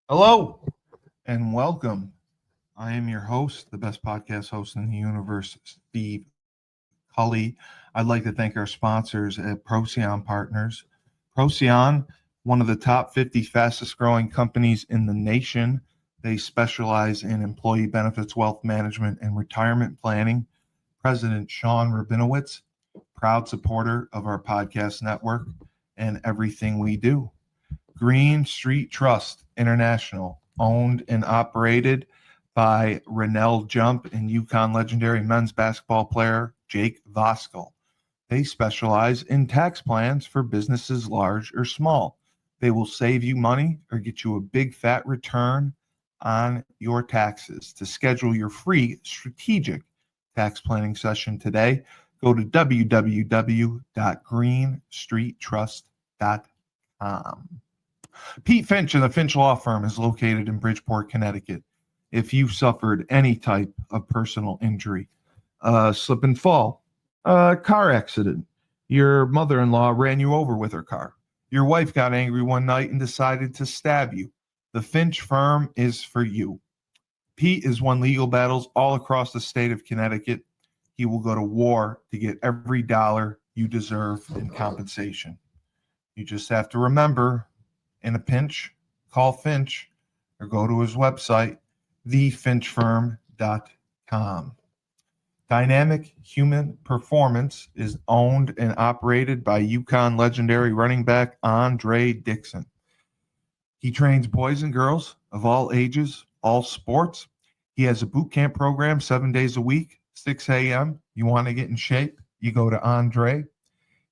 Hello and welcome. I am your host, the best podcast host in the universe, Steve Cully. I'd like to thank our sponsors at Procyon Partners. Procyon, one of the top 50 fastest growing companies in the nation. They specialize in employee benefits, wealth management, and retirement planning. President Sean Rabinowitz, proud supporter of our podcast network and everything we do. Green Street Trust International, owned and operated by Rennell Jump and UConn legendary men's basketball player Jake Voskuhl. They specialize in tax plans for businesses large or small. They will save you money or get you a big fat return on your taxes. To schedule your free strategic tax planning session today, go to www.greenstreettrust.com. Pete Finch and the Finch Law Firm is located in Bridgeport, Connecticut. If you've suffered any type of personal injury, slip and fall, car accident, your mother-in-law ran you over with her car, your wife got angry one night and decided to stab you, the Finch Firm is for you. Pete has won legal battles all across the state of Connecticut. He will go to war to get every dollar you deserve in compensation. You just have to remember, in a pinch, call Finch or go to his website, thefinchfirm.com. Dynamic Human Performance is owned and operated by UConn legendary running back Andre Dixon. He trains boys and girls of all ages, all sports. He has a boot camp program 7 days a week, 6 a.m. You want to get in shape, you go to Andre.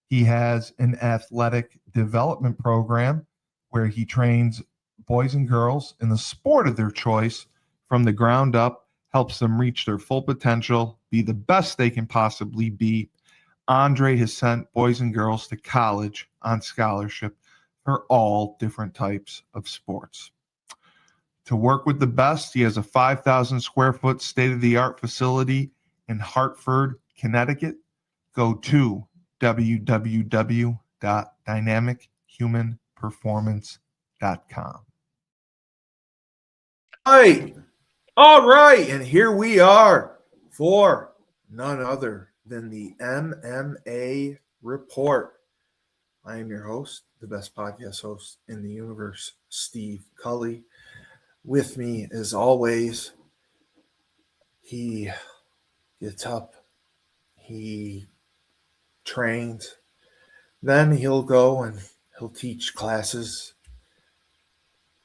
He has an athletic development program where he trains boys and girls in the sport of their choice from the ground up, helps them reach their full potential, be the best they can possibly be. Andre has sent boys and girls to college on scholarship for all different types of sports. To work with the best, he has a 5,000 square foot state-of-the-art facility in Hartford, Connecticut. Go to www.dynamichumanperformance.com. All right, and here we are for none other than the MMA Report. I am your host, the best podcast host in the universe, Steve Cully. With me, as always, he gets up, he trains, then he'll go and he'll teach classes,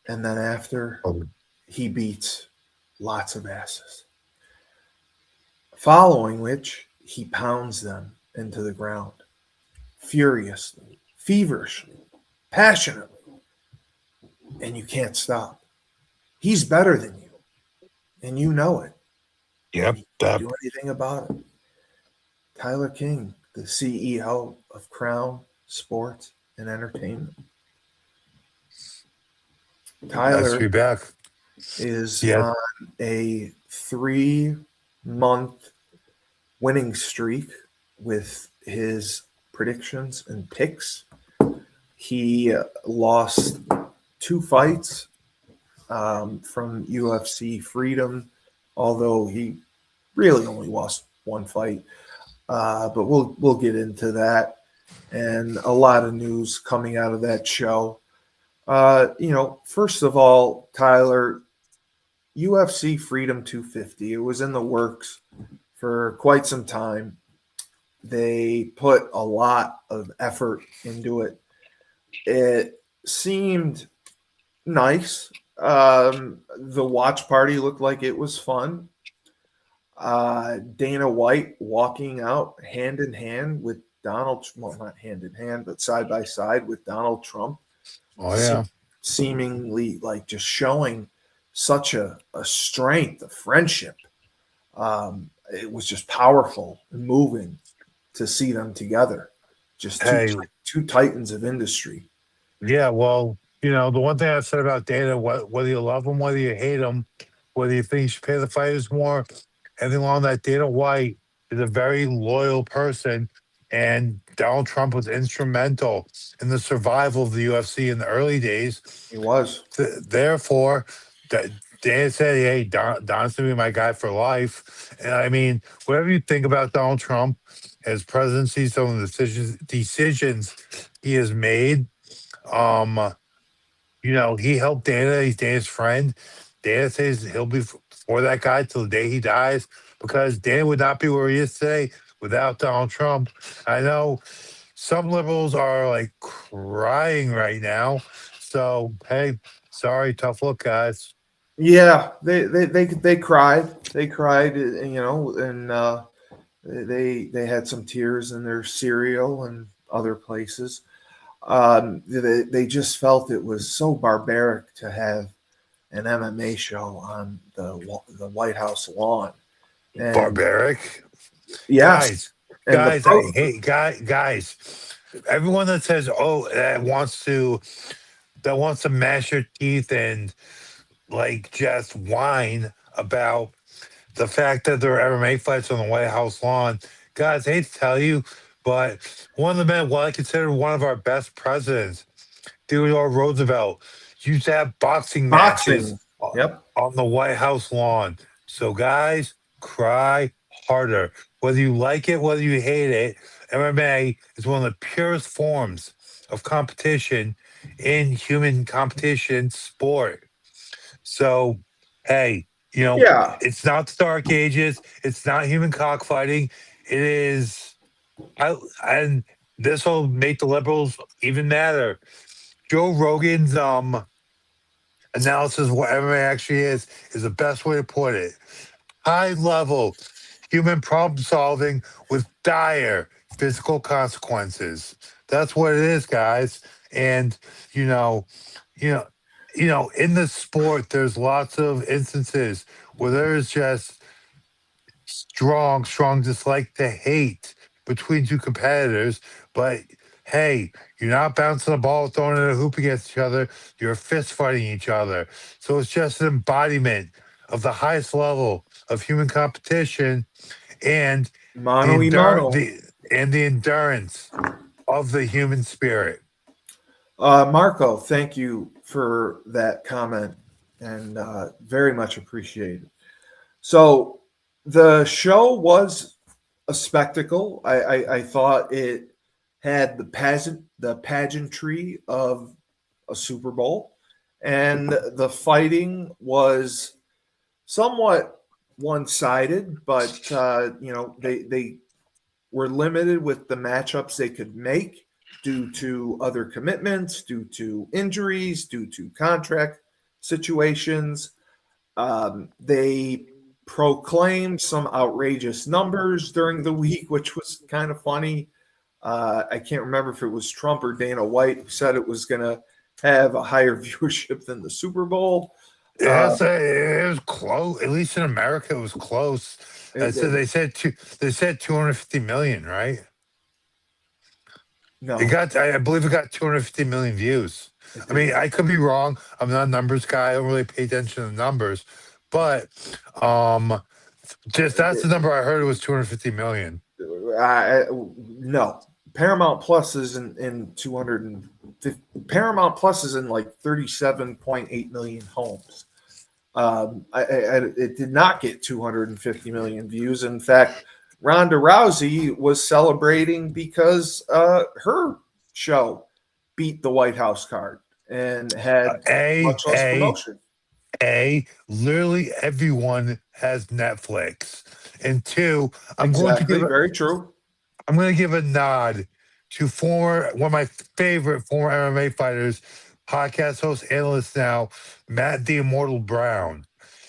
and then after, he beats lots of asses, following which he pounds them into the ground furiously, feverishly, passionately, and you can't stop. He's better than you, and you know it. Yep. You can't do anything about it. Tyler King, the CEO of Crown Sports and Entertainment. Nice to be Tyler back. is on a 3-month winning streak with his predictions and picks. He lost 2 fights from UFC Freedom, although he really only lost 1 fight. But we'll get into that, and a lot of news coming out of that show. First of all, Tyler, UFC Freedom 250, it was in the works for quite some time. They put a lot of effort into it. It seemed nice. The watch party looked like it was fun. Dana White walking out hand in hand with Donald, well, not hand in hand, but side by side with Donald Trump. Oh, yeah. Seemingly like just showing such a strength, a friendship. It was just powerful and moving to see them together. Just two titans of industry. Yeah, well, the one thing I said about Dana, whether you love him, whether you hate him, whether you think you should pay the fighters more, anything along that, Dana White is a very loyal person. And Donald Trump was instrumental in the survival of the UFC in the early days. He was. Therefore, Dan said, "Hey, Don's gonna be my guy for life." And I mean, whatever you think about Donald Trump, his presidency, some of the decisions he has made, he helped Dana. He's Dana's friend. Dana says he'll be for that guy till the day he dies, because Dana would not be where he is today without Donald Trump. I know some liberals are like crying right now. So hey, sorry, tough luck, guys. Yeah, they cried. They cried, and they had some tears in their cereal and other places. They just felt it was so barbaric to have an MMA show on the White House lawn. And Barbaric. yes, Guys, I hate guys. Everyone that says, "Oh, that wants to mash your teeth and like just whine about the fact that there are MMA fights on the White House lawn." Guys, I hate to tell you, but one of the men, what I consider one of our best presidents, Theodore Roosevelt, used to have boxing matches Yep. on the White House lawn. So, guys, cry harder. Whether you like it, whether you hate it, MMA is one of the purest forms of competition in human competition sport. So, hey, Yeah. it's not the Dark Ages. It's not human cockfighting. It is, and this will make the liberals even madder. Joe Rogan's analysis of what MMA actually is the best way to put it. High level human problem solving with dire physical consequences. That's what it is, guys. And you know, you know, in the sport, there's lots of instances where there's just strong dislike to hate between two competitors. But hey, you're not bouncing a ball, throwing in a hoop against each other. You're fist fighting each other. So it's just an embodiment of the highest level of human competition and Mano y mano. the endurance of the human spirit. Marco, thank you for that comment, and very much appreciated. So the show was a spectacle. I thought it had the pageantry of a Super Bowl, and the fighting was somewhat one-sided, but they were limited with the matchups they could make due to other commitments, due to injuries, due to contract situations. They proclaimed some outrageous numbers during the week, which was kind of funny. I can't remember if it was Trump or Dana White who said it was going to have a higher viewership than the Super Bowl. Yes, it was close. At least in America, it was close. So they said 250 million, right? No, I believe it got 250 million views. I mean, I could be wrong. I'm not a numbers guy. I don't really pay attention to numbers, but just that's the number I heard. It was 250 million. no. Paramount Plus is in 250. Paramount Plus is in like 37.8 million homes. It did not get 250 million views. In fact, Ronda Rousey was celebrating because her show beat the White House card and had much less promotion. Literally everyone has Netflix, and two, very true. I'm going to give a nod to one of my favorite former MMA fighters, podcast host, analyst now, Matt the Immortal Brown.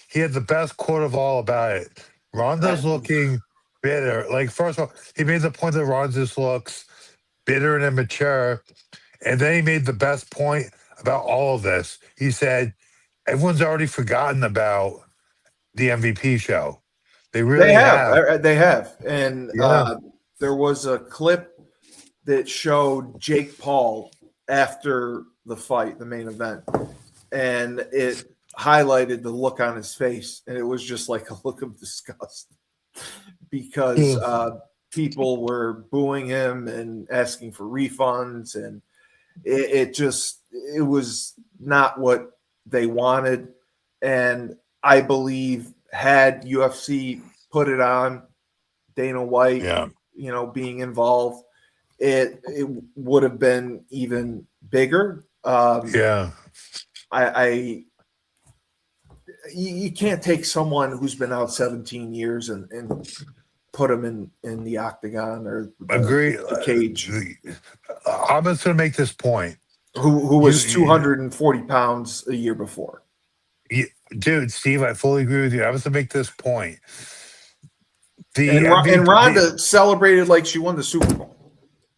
He had the best quote of all about it. Ronda's looking bitter. Like, first of all, he made the point that Ronda just looks bitter and immature. And then he made the best point about all of this. He said, everyone's already forgotten about the MVP show. They really have. They have. And Yeah. there was a clip that showed Jake Paul after the fight, the main event, and it highlighted the look on his face, and it was just like a look of disgust because people were booing him and asking for refunds, and it was not what they wanted. And I believe had UFC put it on, Dana White, Yeah. being involved, it would have been even bigger. Yeah. I you can't take someone who's been out 17 years and put him in the octagon or Agree. the cage. I'm just going to make this point. Who was 240 pounds a year before. Dude, Steve, I fully agree with you. I was going to make this point. And Ronda celebrated like she won the Super Bowl.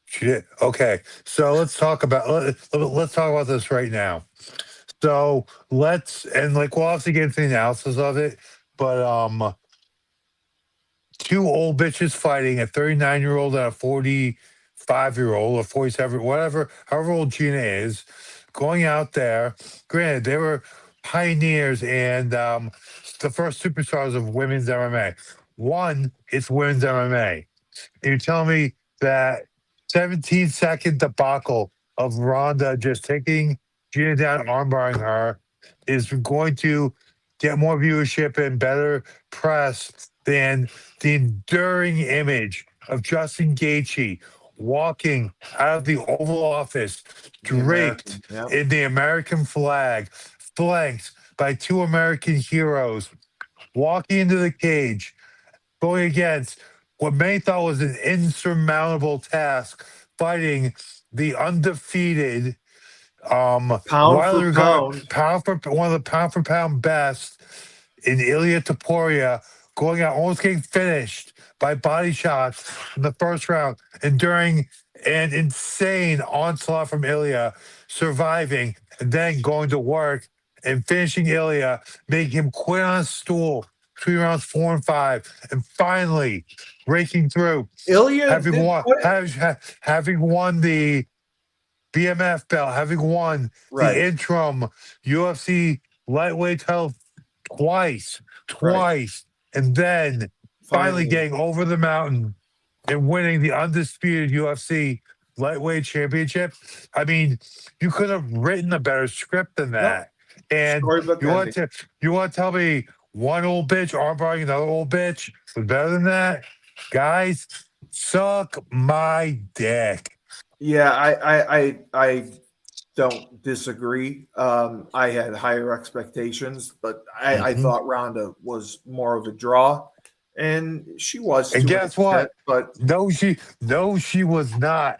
She did. Okay, so let's talk about this right now. So we'll obviously get into the analysis of it, but two old bitches fighting, a 39-year-old and a 45-year-old or 47, however old Gina is, going out there. Granted, they were pioneers and the first superstars of women's MMA. One, it's women's MMA. You're telling me that 17-second debacle of Ronda just taking Gina down, armbarring her, is going to get more viewership and better press than the enduring image of Justin Gaethje walking out of the Oval Office, draped in the American flag, flanked by two American heroes, walking into the cage, going against what many thought was an insurmountable task, fighting the undefeated Pound widely for regarded pound. one of the pound for pound best in Illia Topuria, going out, almost getting finished by body shots in the first round, enduring an insane onslaught from Illia, surviving, and then going to work and finishing Illia, making him quit on a stool between rounds 4 and 5, and finally breaking through, Ilya having won the BMF belt, having won the interim UFC lightweight title twice, and then finally getting over the mountain and winning the undisputed UFC lightweight championship. I mean, you could have written a better script than that. And you want to tell me one old bitch armbarring another old bitch was better than that? Guys, suck my dick. Yeah, I don't disagree. I had higher expectations, but I thought Ronda was more of a draw, and she was. And guess what? But no, she was not.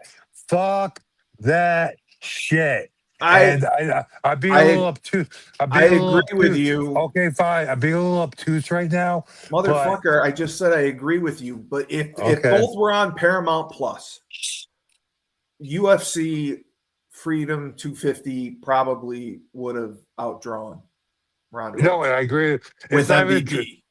Fuck that shit. I'm being a little obtuse. I agree with you. Okay, fine. I'm being a little obtuse right now. Motherfucker, I just said I agree with you. But if both were on Paramount Plus, UFC Freedom 250 probably would have outdrawn Ronda. No, and I agree with MVP.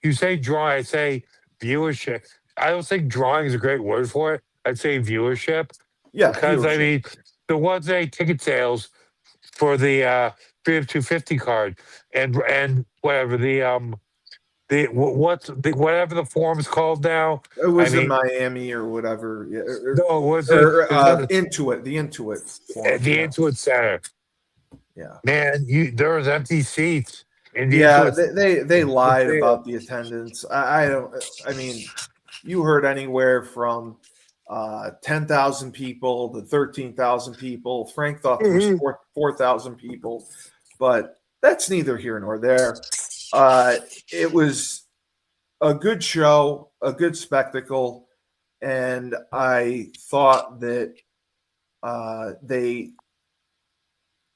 You say drawing, I say viewership. I don't think drawing is a great word for it. I'd say viewership. Yeah, because viewership. I mean, there was a ticket sales for the Freedom 250 card and whatever whatever the form is called now. It was in Miami or whatever. Yeah, no, it was Intuit, the Intuit form. The Intuit Center. Yeah, man, there was empty seats. They lied about the attendance. I mean, you heard anywhere from 10,000 people to 13,000 people. Frank thought there was 4,000 people, but that's neither here nor there. It was a good show, a good spectacle, and I thought that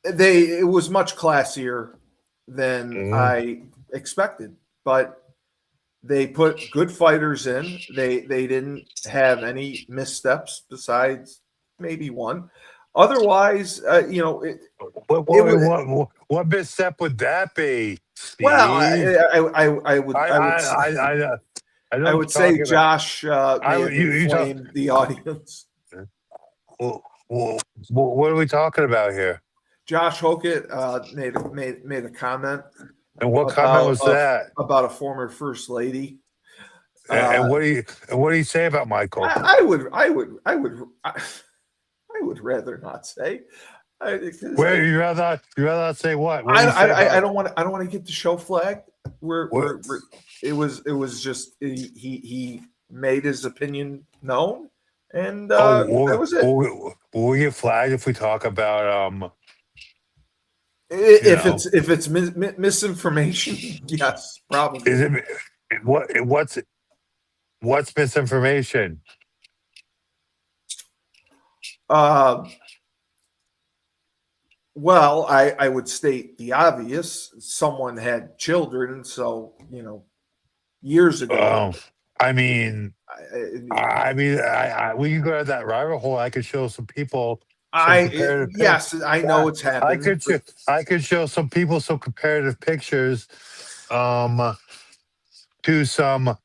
it was much classier than I expected, but they put good fighters in. They didn't have any missteps besides maybe one. Otherwise, what misstep would that be, Steve? Well, I would say Josh may have inflamed the audience. What are we talking about here? Josh Hokett made a comment. And what comment was that? About a former first lady. And what do you say about Michael? I would rather not say. Where you rather not say what? What do you say I about don't want to get the show flagged. what? It was just he made his opinion known, and Oh, that was it. will we get flagged if we talk about If it's misinformation, yes, probably. is it what's misinformation? Well, I would state the obvious. Someone had children, so years ago. I mean, I, we can go to that rabbit hole. I could show some people some comparative yes, I know it's happened. I could show some people some comparative pictures to some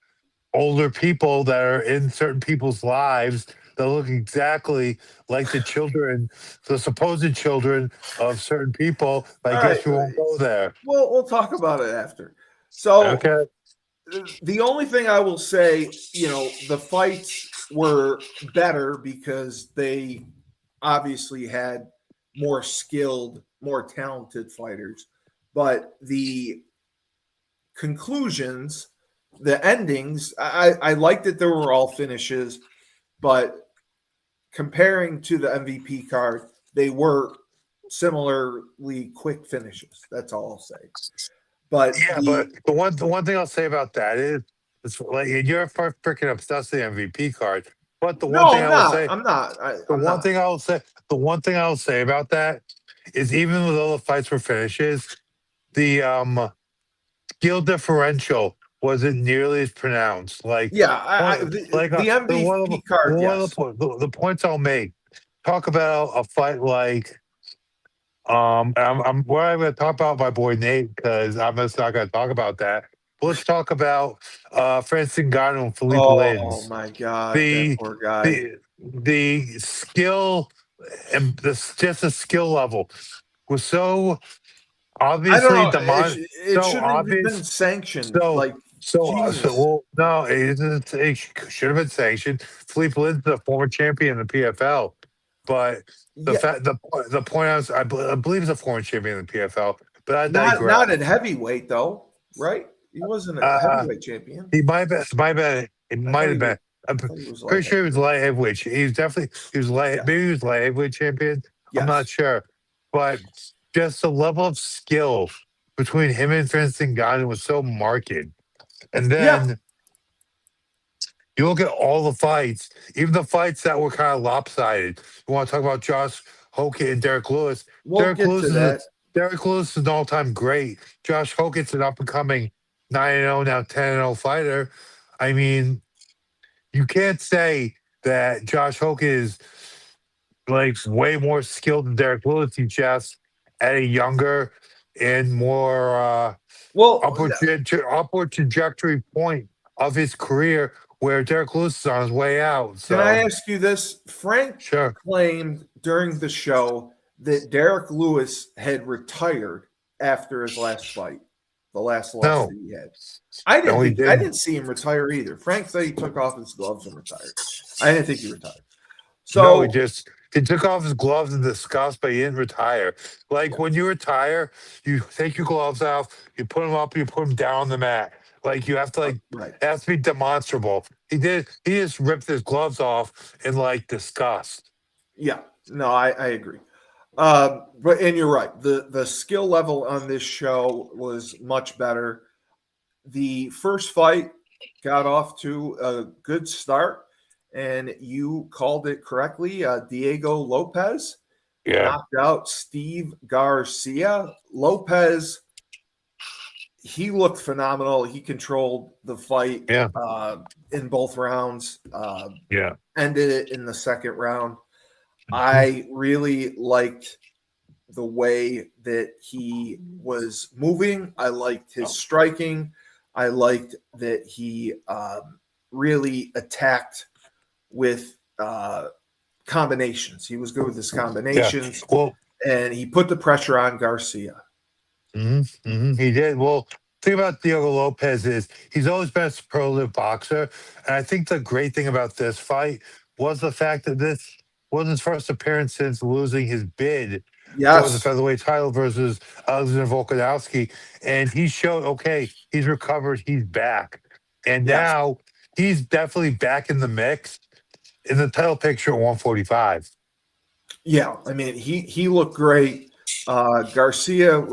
older people that are in certain people's lives that look exactly like the supposed children of certain people. I guess we won't go there. We'll talk about it after. So Okay. the only thing I will say, the fights were better because they obviously had more skilled, more talented fighters. But the conclusions, the endings, I liked that there were all finishes, but comparing to the MVP card, they were similarly quick finishes. That's all I'll say. But but the one thing I'll say about that is it's like you're freaking obsessed with the MVP card. But the one thing I will say, I'm not. the one thing I will say about that is even with all the fights were finishes, the skill differential wasn't nearly as pronounced. Like the MVP card. Yes. The points I'll make. Talk about a fight like I'm going to talk about my boy Nate because I'm just not going to talk about that. But let's talk about Francis Ngannou and Philippe Oh Lins. my God, The that poor guy. the skill and just the skill level was so obviously I don't know. It shouldn't have been sanctioned. Well, no, it should have been sanctioned. Philippe Lins is a former champion in the PFL, but the point I believe he's a former champion in the PFL, but I digress. Not at heavyweight though, right? He wasn't a heavyweight champion. He might have been. I'm pretty sure he was light heavyweight. He was light. Yeah. Maybe he was light heavyweight champion. Yes. I'm not sure, but just the level of skill between him and Francis Ngannou was so marked. And then you look at all the fights, even the fights that were kind of lopsided. You want to talk about Josh Hogan and Derek Lewis? Derek Lewis is an all-time great. Josh Hogan's an up-and-coming 9-0, now 10-0 fighter. I mean, you can't say that Josh Hogan is like way more skilled than Derek Lewis. He's just at a younger and more upward trajectory point of his career where Derek Lewis is on his way out. So. Can I ask you this? Frank claimed during the show that Derek Lewis had retired after his last fight, the last loss that he had. I didn't see him retire either. Frank said he took off his gloves and retired. I didn't think he retired. So he took off his gloves in disgust, but he didn't retire. Like when you retire, you take your gloves off, you put them up, you put them down on the mat. Like you have to it has to be demonstrable. He just ripped his gloves off in disgust. Yeah, no, I agree. And you're right. The skill level on this show was much better. The first fight got off to a good start, and you called it correctly. Diego Lopez knocked out Steve Garcia. Lopez, he looked phenomenal. He controlled the fight in both rounds. Ended it in the second round. I really liked the way that he was moving. I liked his striking. I liked that he really attacked with combinations. He was good with his combinations. Yeah. Well, and he put the pressure on Garcia. He did. Well, thing about Diego Lopez is he's always been a superlative boxer, and I think the great thing about this fight was the fact that this was his first appearance since losing his bid for the Yes. featherweight title versus Alexander Volkanovski, and he showed okay, he's recovered, he's back, and Yes. now he's definitely back in the mix in the title picture at 145. Yeah. I mean, he looked great. Garcia,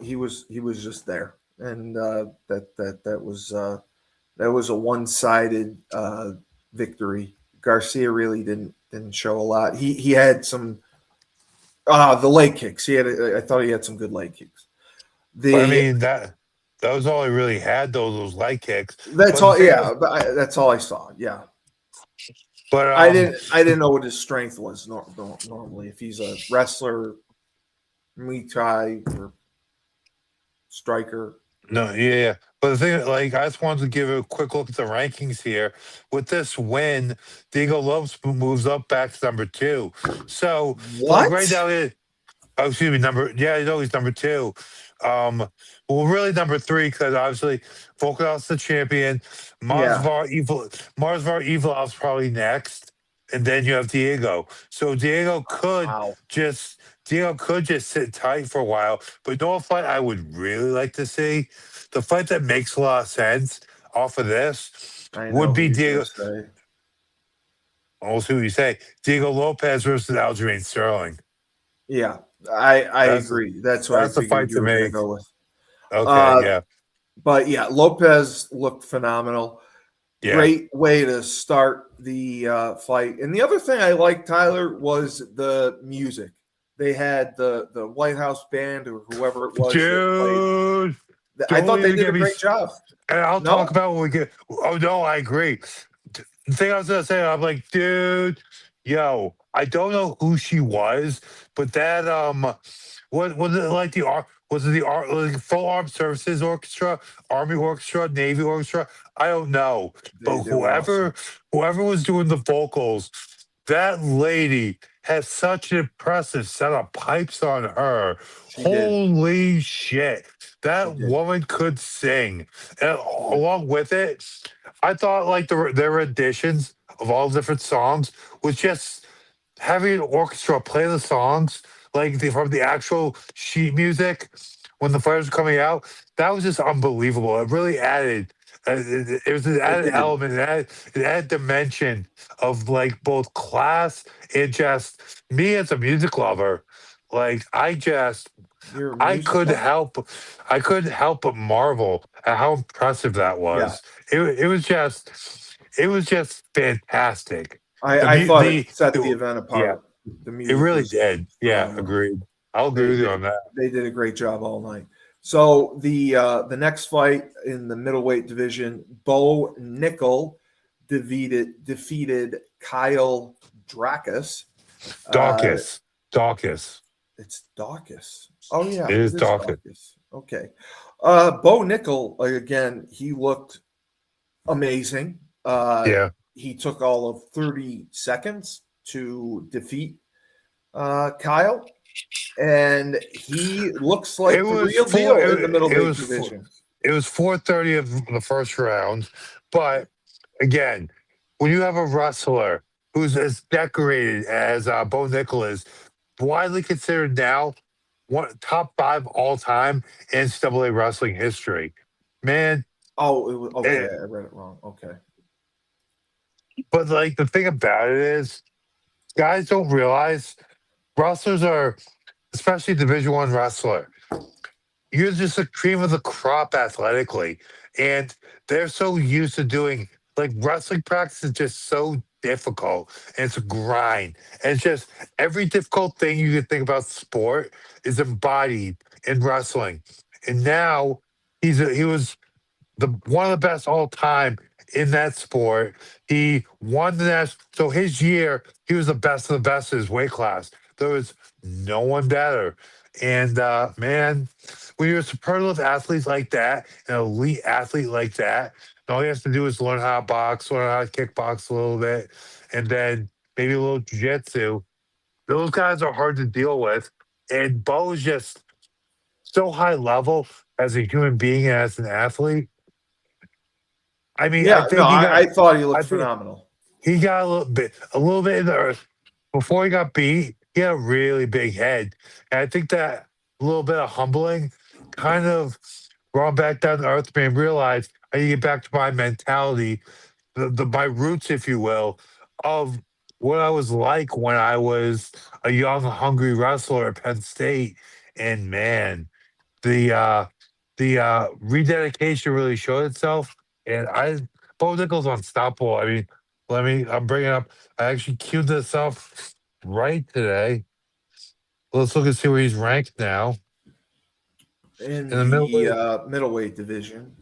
he was just there, and that was a one-sided victory. Garcia really didn't show a lot. He had some the leg kicks. I thought he had some good leg kicks. But I The mean that was all he really had, those leg kicks. That's But the all. thing Yeah, but that's all I saw. Yeah, but I didn't know what his strength was normally. If he's a wrestler, Muay Thai or striker. No, yeah. But the thing, like, I just wanted to give a quick look at the rankings here. With this win, Diego Lopes moves up back to number 2. So, like, right What? now, excuse me, yeah, he's always number 2. Um, well, really number 3 because obviously Volkanov's the champion. Yeah. Marsvar Evilov's probably next, and then you have Diego. So Wow. Diego could just sit tight for a while. But you know what fight I would really like to see? The fight that makes a lot of sense off of this I would know who be you're gonna Diego. say. I'll see what you say. Diego Lopez versus Aljamain Sterling. Yeah, I That's agree. That's what I that's the figured fight you to were gonna make. go with. Okay, Uh, yeah, but yeah, Lopez looked phenomenal. yeah. Great way to start the fight. And the other thing I liked, Tyler, was the music. They had the White House band or whoever it was that played. Dude, I don't thought they even did get a me. great job. And I'll talk No, about when we get. Oh no, I agree. The thing I was gonna say, I'm like, dude, yo, I don't know who she was, but that what was it like was it like full armed services orchestra, army orchestra, navy orchestra? I don't know, but they were awesome. whoever was doing the vocals, that lady has such an impressive set of pipes on her. She did. Holy shit. She That did. woman could sing. And She did. along with it, I thought like their renditions of all the different songs was just having an orchestra play the songs like from the actual sheet music when the fighters were coming out. That was just unbelievable. It really added. It was an It added did. element. It added dimension of like both class and just me as a music lover. Like You're a I music could lover? help I couldn't help but marvel at how impressive that Yeah. was. It was just fantastic. I thought it set the The event yeah, apart. The it music really was did. Yeah, phenomenal. agreed. I'll agree They with you they on that. they did a great job all night. So the next fight in the middleweight division, Bo Nickel defeated Kyle Drakus. Uh, Dawkins. Dawkins. it's Dawkins. Oh yeah, It is it is Dawkins. Dawkins. Okay. Bo Nickel again. He looked amazing. Yeah. He took all of 30 seconds to defeat Kyle, and he looks It like the was real four deal in the it middleweight was four, division. it was 4:30 of the first round. But again, when you have a wrestler who's as decorated as Bo Nickel is, widely considered now one top 5 all time in NCAA wrestling history. Man, Oh, it was okay. eh, I read it wrong. Okay. but like the thing about it is, guys don't realize wrestlers are, especially Division One wrestler, you're just the cream of the crop athletically, and they're so used to doing like wrestling practice is just so difficult and it's a grind and it's just every difficult thing you can think about sport is embodied in wrestling. And now he was the one of the best all time in that sport. He won the national. So his year, he was the best of the best in his weight class. There was no one better. And man, when you're a superlative athlete like that, an elite athlete like that, and all he has to do is learn how to box, learn how to kickbox a little bit, and then maybe a little jiu-jitsu. Those guys are hard to deal with. And Bo is just so high level. as a human being and as an athlete. I mean, Yeah, no, I thought he I looked think phenomenal. he got a little bit in the earth before he got beat. He had a really big head, and I think that a little bit of humbling kind of brought him back down to earth, made him realize I need to get back to my mentality, the my roots, if you will, of what I was like when I was a young, hungry wrestler at Penn State. And man, the uh rededication really showed itself. And Bo Nichols unstoppable. I mean, I'm bringing up, I actually queued this up right today. Let's look and see where he's ranked now. In In the middleweight the middleweight division.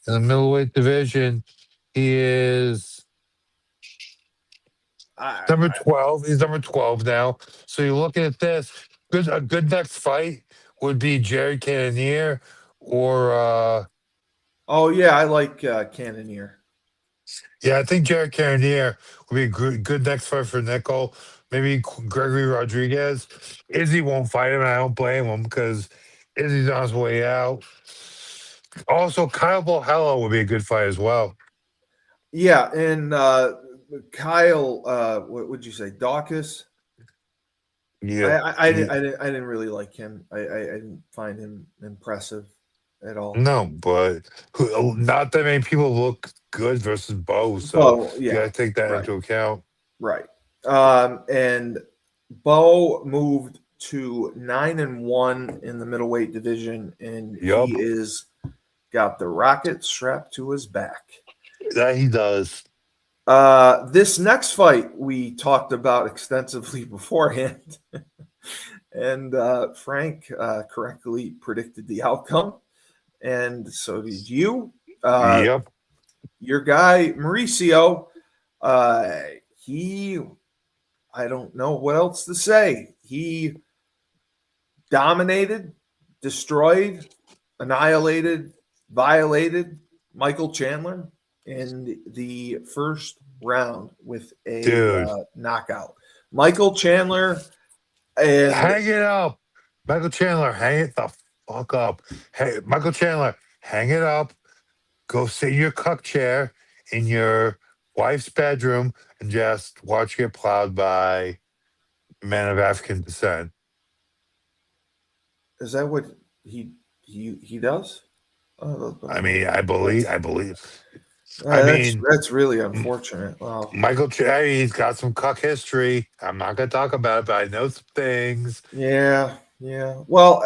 in the middleweight division, he is I, number 12. He's number 12 now. So you're looking at this. A good next fight would be Jared Cannonier or oh yeah, I like Cannonier. yeah, I think Jared Cannonier would be a good next fight for Nickel. Maybe Gregory Rodriguez. Izzy won't fight him, and I don't blame him because Izzy's on his way out. Also, Kyle Valhalla would be a good fight as well. Yeah, and Kyle, what would you say, Dawkins? Yeah. I didn't really like him. I didn't find him impressive at all. No, but not that many people look good versus Bo, so Oh you yeah, got to take that right, into account. right. And Bo moved to 9-1 in the middleweight division, and Yup, he is got the rocket strapped to his back. that he does. This next fight we talked about extensively beforehand, and Frank correctly predicted the outcome, and so did you. Yep. Your guy Mauricio, he, I don't know what else to say. He dominated, destroyed, annihilated, violated Michael Chandler in the first round with a Dude, knockout. Michael Chandler and hang it up. Michael Chandler, hang it the fuck up. Hey, Michael Chandler, hang it up. Go sit in your cuck chair in your wife's bedroom and just watch you get plowed by a man of African descent. is that what he does? Oh, I mean, I believe. I that's mean, really unfortunate. Wow. Michael Che, he's got some cuck history. I'm not going to talk about it, but I know some things. Yeah, yeah. Well,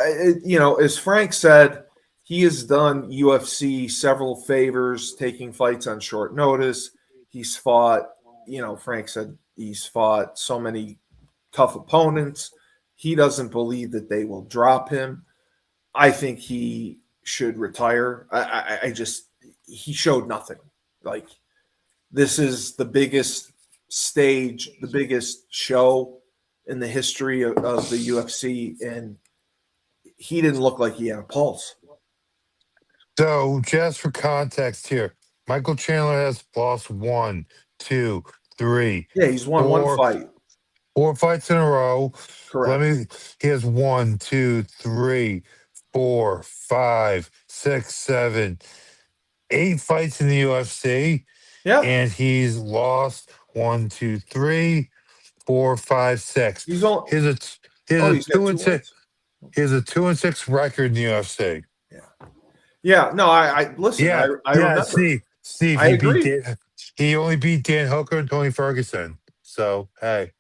as Frank said, he has done UFC several favors, taking fights on short notice. He's fought, Frank said he's fought so many tough opponents. He doesn't believe that they will drop him. I think he should retire. I just, he showed nothing. Like, this is the biggest stage, the biggest show in the history of the UFC, and he didn't look like he had a pulse. So, just for context here, Michael Chandler has lost 1, 2, 3, Yeah, he's won one 4, fight. 4 fights in a row. Correct. He has 1, 2, 3, 4, 5, 6, 7, 8 fights in the UFC. Yeah. And he's lost 1, 2, 3, 4, 5, 6. He's on. He has He's a got 2 and 6. wins. He has a 2-6 record in the UFC. Yeah. Yeah. No, I listen. Yeah, I remember. Steve, I agree. He only beat Dan Hooker and Tony Ferguson. So hey,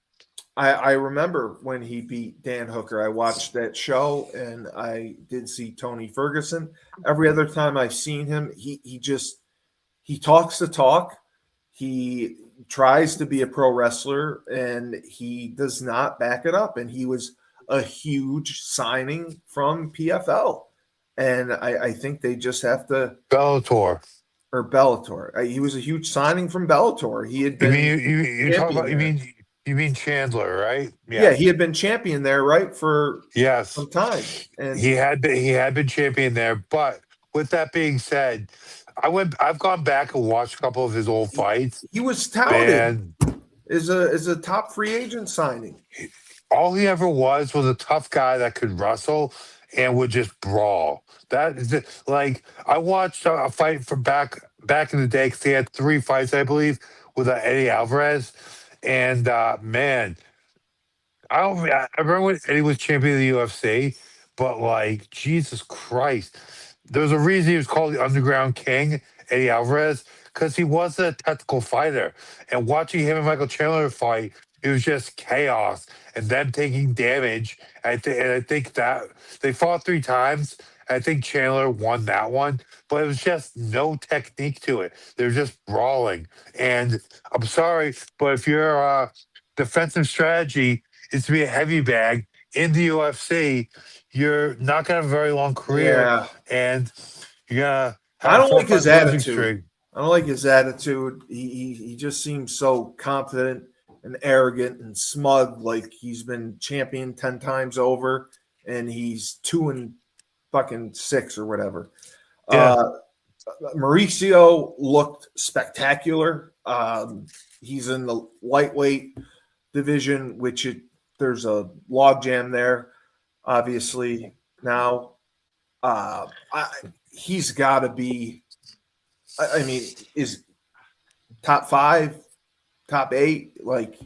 I remember when he beat Dan Hooker. I watched that show, and I did see Tony Ferguson. Every other time I've seen him, he talks the talk. He tries to be a pro wrestler, and he does not back it up. And he was a huge signing from PFL, and I think they just have to Bellator. or Bellator. He was a huge signing from Bellator. He had been You talk about you mean Chandler, right? yeah, he had been champion there, right, for Yes. some time, and He had been champion there. But with that being said, I've gone back and watched a couple of his old fights. he was touted And as a top free agent signing. all he ever was a tough guy that could wrestle and would just brawl. That is it. Like I watched a fight from back in the day because he had 3 fights, I believe, with Eddie Alvarez, and man, I remember when Eddie was champion of the UFC, but like Jesus Christ, there's a reason he was called the Underground King, Eddie Alvarez, because he was a technical fighter. And watching him and Michael Chandler fight, it was just chaos and them taking damage. And I think that they fought 3 times. I think Chandler won that one, but it was just no technique to it. They're just brawling. And I'm sorry, but if your defensive strategy is to be a heavy bag in the UFC, you're not going to have a very long career, Yeah. and you're going to I have a don't four or like his five losing attitude. streak. I don't like his attitude. He just seems so confident and arrogant and smug, like he's been champion 10 times over and he's 2-6 or whatever. Yeah. Mauricio looked spectacular. He's in the lightweight division, which there's a logjam there, obviously now. He's got to be. I mean, is top 5, top 8? Like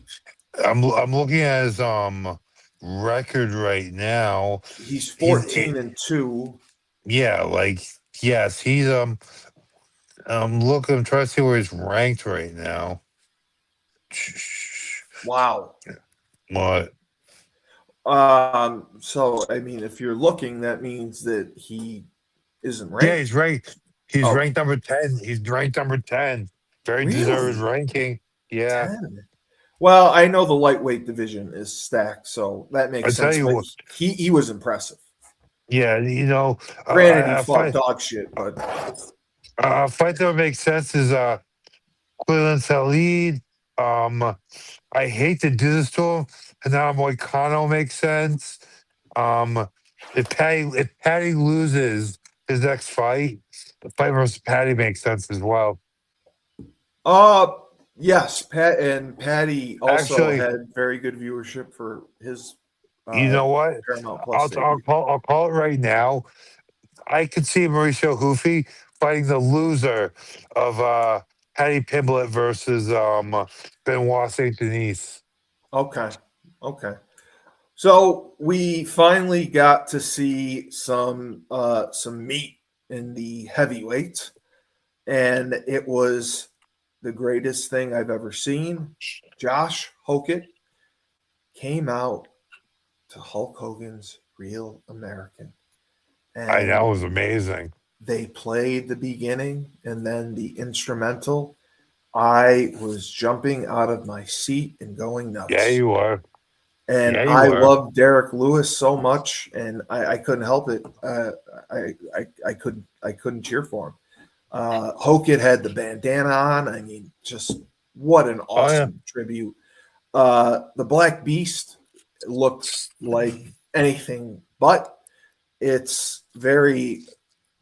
I'm looking at his record right now. he's 14-2. Yeah, like yes, he's I'm looking. I'm trying to see where he's ranked right now. Wow. What? So I mean, if you're looking, that means that he isn't ranked. Yeah, he's ranked. He's ranked number 10. He's ranked number 10. Very deserved ranking. Yeah. 10. Well, I know the lightweight division is stacked, so that makes sense. Tell you what, he was impressive. yeah, you know, Granted, he fought dog shit, but a fight that would make sense is Quillen Salid. I hate to do this to him, and now Moicano makes sense. If Patty loses his next fight, the fight versus Patty makes sense as well. yes, Patty also Actually, had very good viewership for his. You know what? Paramount Plus. I'll call it right now. I could see Mauricio Hoofy fighting the loser of Paddy Pimblett versus Benoit Saint Denis. Okay. So we finally got to see some meat in the heavyweights, and it was the greatest thing I've ever seen. Josh Hokett came out to Hulk Hogan's Real American. And that was amazing. They played the beginning and then the instrumental. I was jumping out of my seat and going nuts. Yeah, you were. And I love Derek Lewis so much, and I couldn't help it. I couldn't cheer for him. Hokett had the bandana on. I mean, just what an awesome tribute. The Black Beast looks like anything but. It's very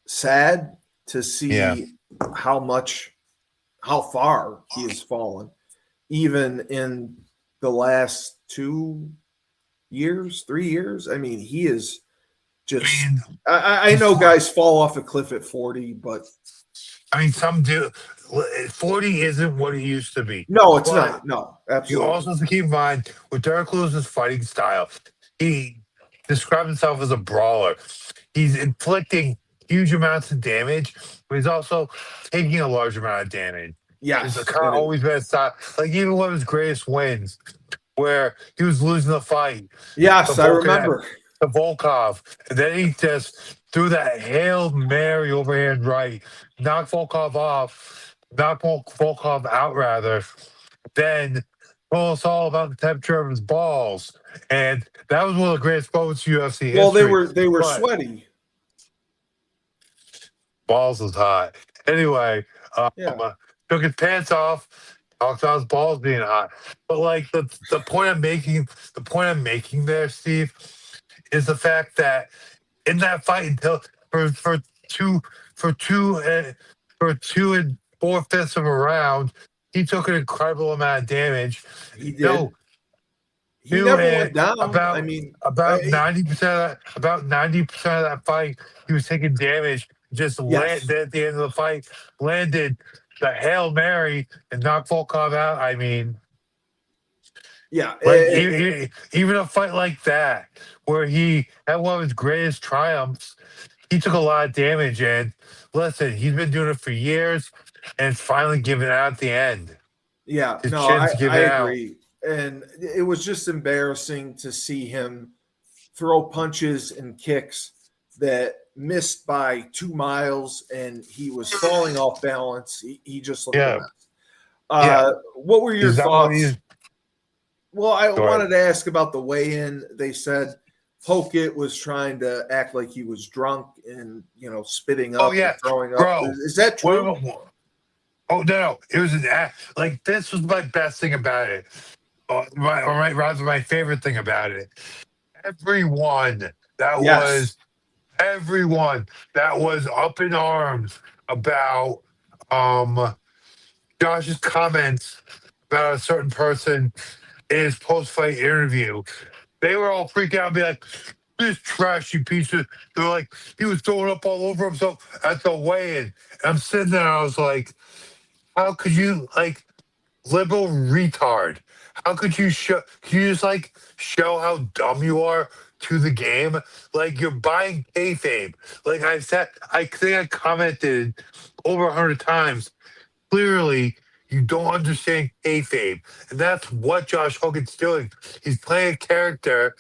sad to see how far he has fallen, even in the last 2 years, 3 years. I mean, he is just. I know guys fall off a cliff at 40, but I mean, some do. 40 isn't what it used to be. No, it's not. No, absolutely. You also have to keep in mind with Derek Lewis's fighting style, he describes himself as a brawler. He's inflicting huge amounts of damage, but he's also taking a large amount of damage. Yes. It's kind of always been a style. Like even one of his greatest wins, where he was losing the fight. Yes, I remember. To Volkov. And then he just threw that Hail Mary overhand right, knocked Volkov out rather. Then told us all about the temperature of his balls. And that was one of the greatest moments in UFC history. Well, they were sweaty. Balls was hot. Anyway, took his pants off, talked about his balls being hot. But like the point I'm making there, Steve, is the fact that in that fight until for 2 4/5 of a round, he took an incredible amount of damage. He did. he never And went down. about I mean, about 90% about 90% of that fight, he was taking damage. Just yes, landed at the end of the fight, landed the Hail Mary and knocked Volkov out. I mean, yeah. like even a fight like that, where he had one of his greatest triumphs, he took a lot of damage. And listen, he's been doing it for years, and it's finally giving out at the end. Yeah, His no, chin's I giving out. agree. And it was just embarrassing to see him throw punches and kicks that missed by 2 miles, and he was falling off balance. He just looked a Yeah, mess. yeah. What were your Is that what he's? thoughts? Well, I Go ahead. wanted to ask about the weigh-in. They said Hokett was trying to act like he was drunk and spitting Oh up yeah, and throwing up. bro. Is that true? Oh no, it was an act. Like this was my best thing about it. Rather my favorite thing about it. Everyone that Yes. was everyone that was up in arms about Josh's comments about a certain person in his post-fight interview. They were all freaked out and be like, this trashy piece of, they're like, he was throwing up all over himself at the weigh-in. And I'm sitting there, I was like, how could you, like, liberal retard, how could you can you just, like, show how dumb you are to the game? Like, you're buying kayfabe. Like I said, I think I commented over 100 times, clearly, you don't understand kayfabe. And that's what Josh Hogan's doing. He's playing a character.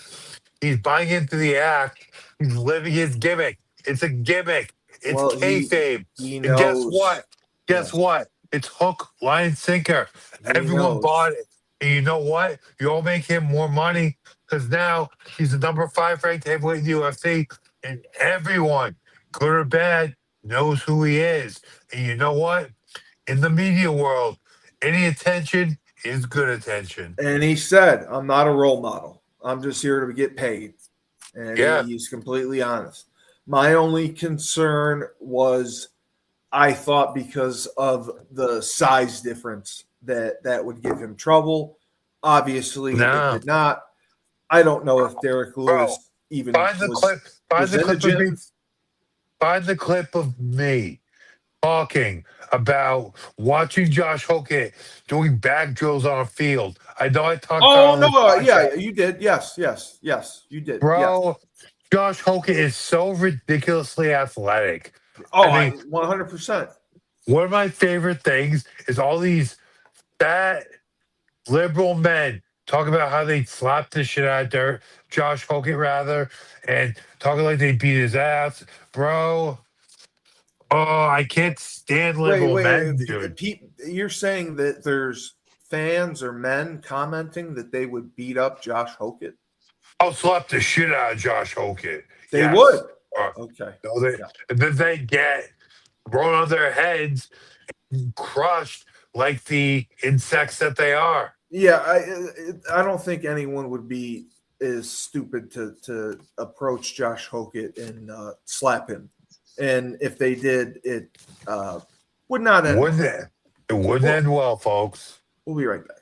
He's buying into the act. He's living his gimmick. It's a gimmick. It's Well, kayfabe. he And guess knows. what? Guess Yes. what? It's hook, line, and sinker. He Everyone knows. bought it. And you know what? You all make him more money because now he's the number 5 ranked heavyweight in the UFC. And everyone, good or bad, knows who he is. And you know what? In the media world, any attention is good attention. And he said, I'm not a role model. I'm just here to get paid. And Yeah. he's completely honest. My only concern was I thought because of the size difference that would give him trouble. Obviously, No. it did not. I don't know if Derek Bro, Lewis even Find the was, clip. Find was the in the clip of me. gym. Find the clip of me talking about watching Josh Hogan doing back drills on a field. I know I talked Oh, about it no. on this Yeah, podcast. you did. Yes, you did. Bro, Yes. Josh Hogan is so ridiculously athletic. Oh, I mean, 100%. one of my favorite things is all these fat liberal men talking about how they slapped the shit out of Josh Hogan, rather, and talking like they beat his ass. Bro, oh, I can't stand liberal men, dude. You're saying that there's fans or men commenting that they would beat up Josh Hokett? I'll slap the shit out of Josh Hogan. They Yes. would. Okay. No, and then they get thrown on their heads and crushed like the insects that they are. Yeah, I don't think anyone would be as stupid to approach Josh Hokett and slap him. And if they did, it would not end. It wouldn't end well, folks. We'll be right back.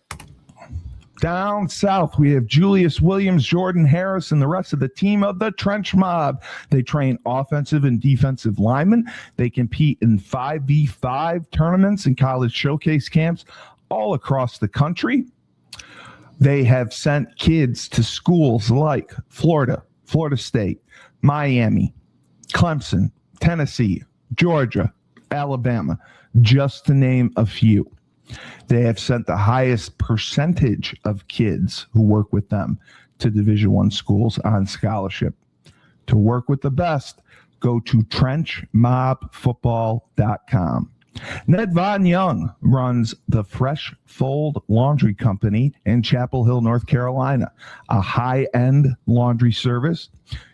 Down south, we have Julius Williams, Jordan Harris, and the rest of the team of the Trench Mob. They train offensive and defensive linemen. They compete in 5v5 tournaments and college showcase camps all across the country. They have sent kids to schools like Florida, Florida State, Miami, Clemson, Tennessee, Georgia, Alabama, just to name a few. They have sent the highest percentage of kids who work with them to Division I schools on scholarship. To work with the best, go to trenchmobfootball.com. Ned Von Young runs the Fresh Fold Laundry Company in Chapel Hill, North Carolina, a high-end laundry service.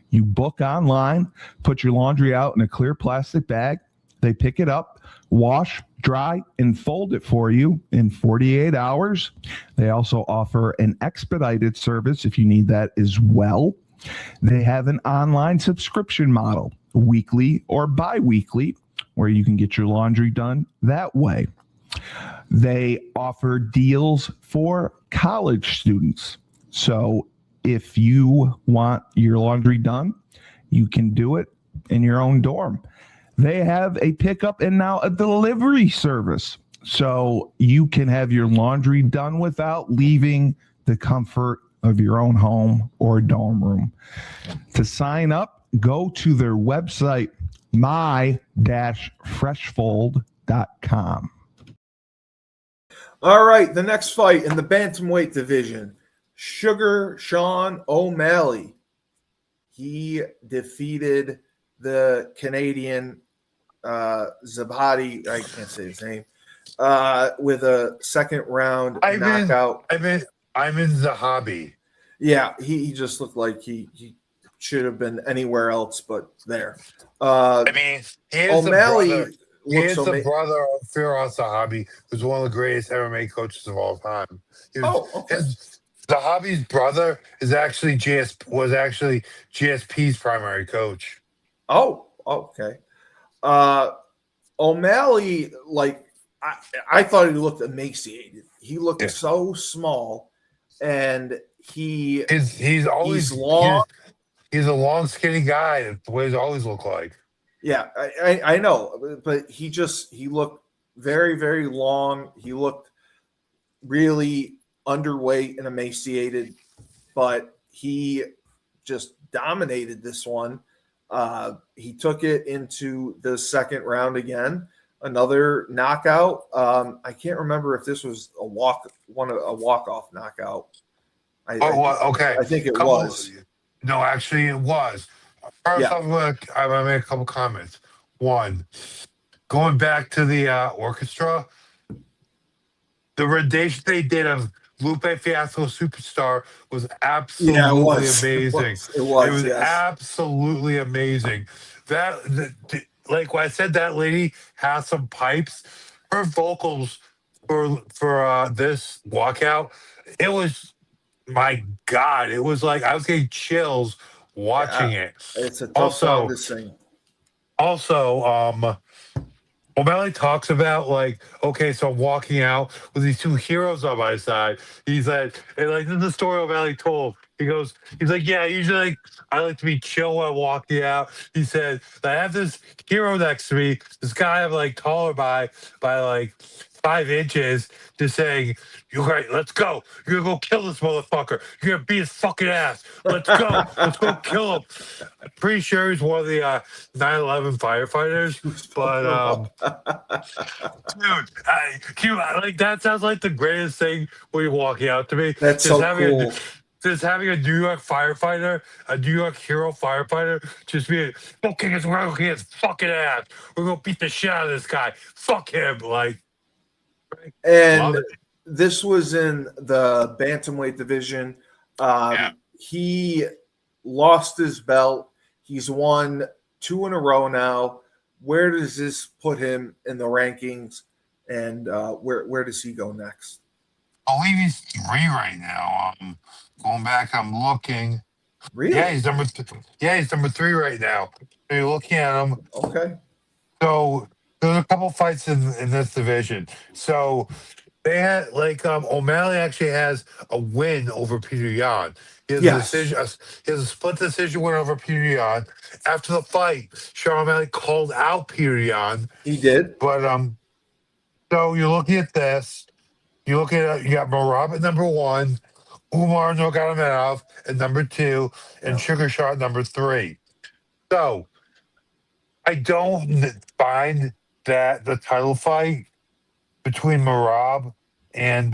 You book online, put your laundry out in a clear plastic bag. They pick it up, wash, dry, and fold it for you in 48 hours. They also offer an expedited service if you need that as well. They have an online subscription model, weekly or bi-weekly, where you can get your laundry done that way. They offer deals for college students. So if you want your laundry done, you can do it in your own dorm. They have a pickup and now a delivery service. So you can have your laundry done without leaving the comfort of your own home or dorm room. To sign up, go to their website, my-freshfold.com. All right, the next fight in the bantamweight division, Sugar Sean O'Malley. He defeated the Canadian Zabhati, I can't say his name, with a second round knockout. I'm in the hobby. Yeah, he just looked like he should have been anywhere else but there. He is O'Malley the brother of Firas Zahabi, who's one of the greatest MMA coaches of all time. Okay. Zahabi's brother was actually GSP's primary coach. Oh, okay. O'Malley, like I thought he looked emaciated. He looked so small, and he's long. He's a long, skinny guy. That's the way he's always looked like. Yeah, I know, but he looked very, very long. He looked really underweight and emaciated, but he just dominated this one. He took it into the second round again, another knockout. I can't remember if this was a walk-off knockout. Okay. I think it was. No, actually, it was. First, I'm going to make a couple comments. One, going back to the orchestra, the rendition they did of Lupe Fiasco Superstar was absolutely amazing. It was absolutely amazing. Like when I said, that lady has some pipes. Her vocals for this walkout, it was, my God, it was like I was getting chills watching it. It's a tough song to sing. Also, O'Malley talks about, like, okay, so I'm walking out with these two heroes on my side. He's like, and like, this is the story O'Malley told. He's like, yeah, usually I like to be chill while walking out. He said, I have this hero next to me, this guy I'm like taller by like 5 inches, just saying, "You're right, let's go. You're gonna go kill this motherfucker. You're gonna beat his fucking ass. Let's go. Let's go kill him." I'm pretty sure he's one of the 9/11 firefighters. But dude, like, that sounds like the greatest thing when you're walking out to me. That's just so cool. Just having a New York firefighter, a New York hero firefighter, just be kick his fucking ass. We're gonna beat the shit out of this guy. Fuck him, like. And this was in the bantamweight division. He lost his belt. He's won 2 in a row now. Where does this put him in the rankings? And where does he go next? I believe he's 3 right now. Going back, I'm looking. Really? Yeah, he's number 3 right now. So you're looking at him. Okay. So there's a couple fights in this division. So they had, like, O'Malley actually has a win over Peter Yan. He has a decision. He has a split decision win over Peter Yan. After the fight, Sean O'Malley called out Peter Yan. He did. But so you're looking at this. You got Merab at number 1, Umar Nurmagomedov at number 2, and Sugar Shot at number 3. So I don't find that the title fight between Merab and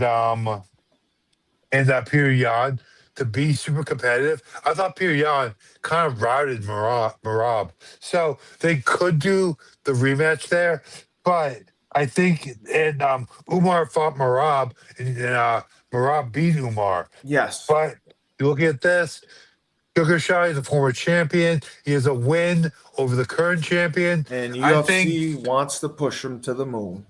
Peter Yan to be super competitive. I thought Peter Yan kind of routed Merab. So they could do the rematch there, but I think Umar fought Merab, and Merab beat Umar. Yes. But you look at this, Sugar Shy is a former champion. He has a win over the current champion. And UFC wants to push him to the moon.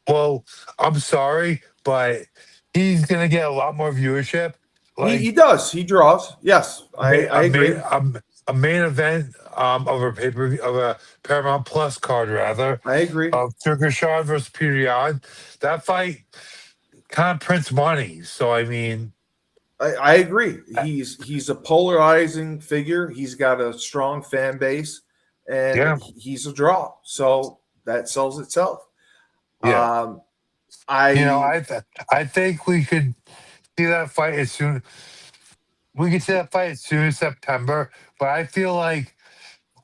Well, I'm sorry, but he's going to get a lot more viewership. Like, he does. He draws. Yes, I agree. A main event of a pay-per-view, of a Paramount Plus card, rather. I agree. Of Sugar Shy versus Peter Yan. That fight kind of prints money. So, I mean, I agree. He's a polarizing figure. He's got a strong fan base, and Yeah. he's a draw. So that sells itself. Yeah. I I think we could see that fight as soon. We could see that fight as soon as September, but I feel like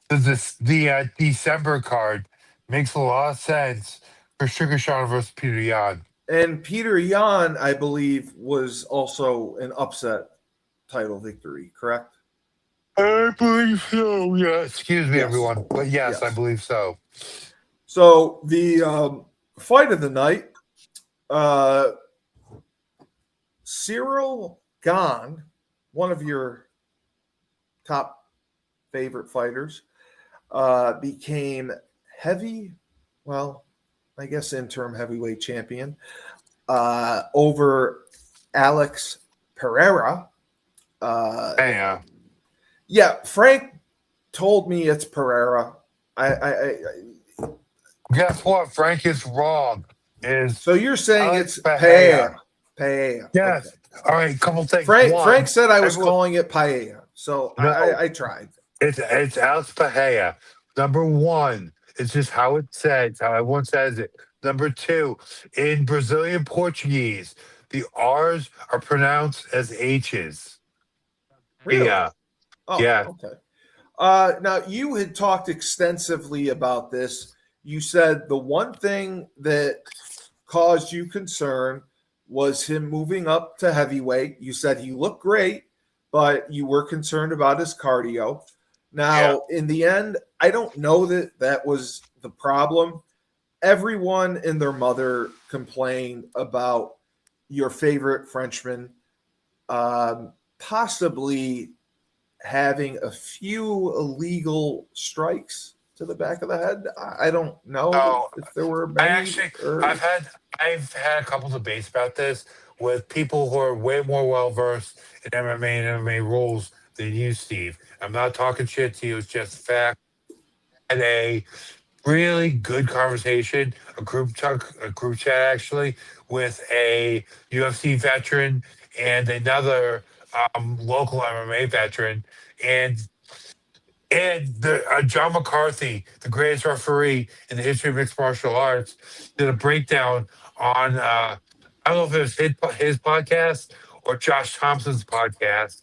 the December card makes a lot of sense for Sugar Sean versus Peter Yan. and Peter Yan, I believe, was also an upset title victory. Correct? I believe so. Yeah. Excuse me, Yes. everyone, but yes, I Yes. believe so. So the fight of the night, Cyril Gahn, one of your top favorite fighters, became I guess interim heavyweight champion over Alex Pereira. Yeah, Frank told me it's Pereira. I Guess what? Frank is wrong. So you're saying Alex it's Pereira. Paella. Yes. Okay. All right. Couple things. Frank said I was everyone- calling it paella, so No. I tried. It's Alex Pereira. Number one, it's just how it says, how everyone says it. Number two, in Brazilian Portuguese, the R's are pronounced as H's. Really? Yeah. Oh, Yeah. okay. Now you had talked extensively about this. You said the one thing that caused you concern was him moving up to heavyweight. You said he looked great, but you were concerned about his cardio. Now, in the end, I don't know that that was the problem. Everyone and their mother complained about your favorite Frenchman possibly having a few illegal strikes to the back of the head. I don't know if there were many. I've had a couple debates about this with people who are way more well versed in MMA and MMA rules than you, Steve. I'm not talking shit to you. It's just fact. And a really good conversation, a group chat actually, with a UFC veteran and another local MMA veteran, and John McCarthy, the greatest referee in the history of mixed martial arts, did a breakdown on I don't know if it was his podcast or Josh Thompson's podcast,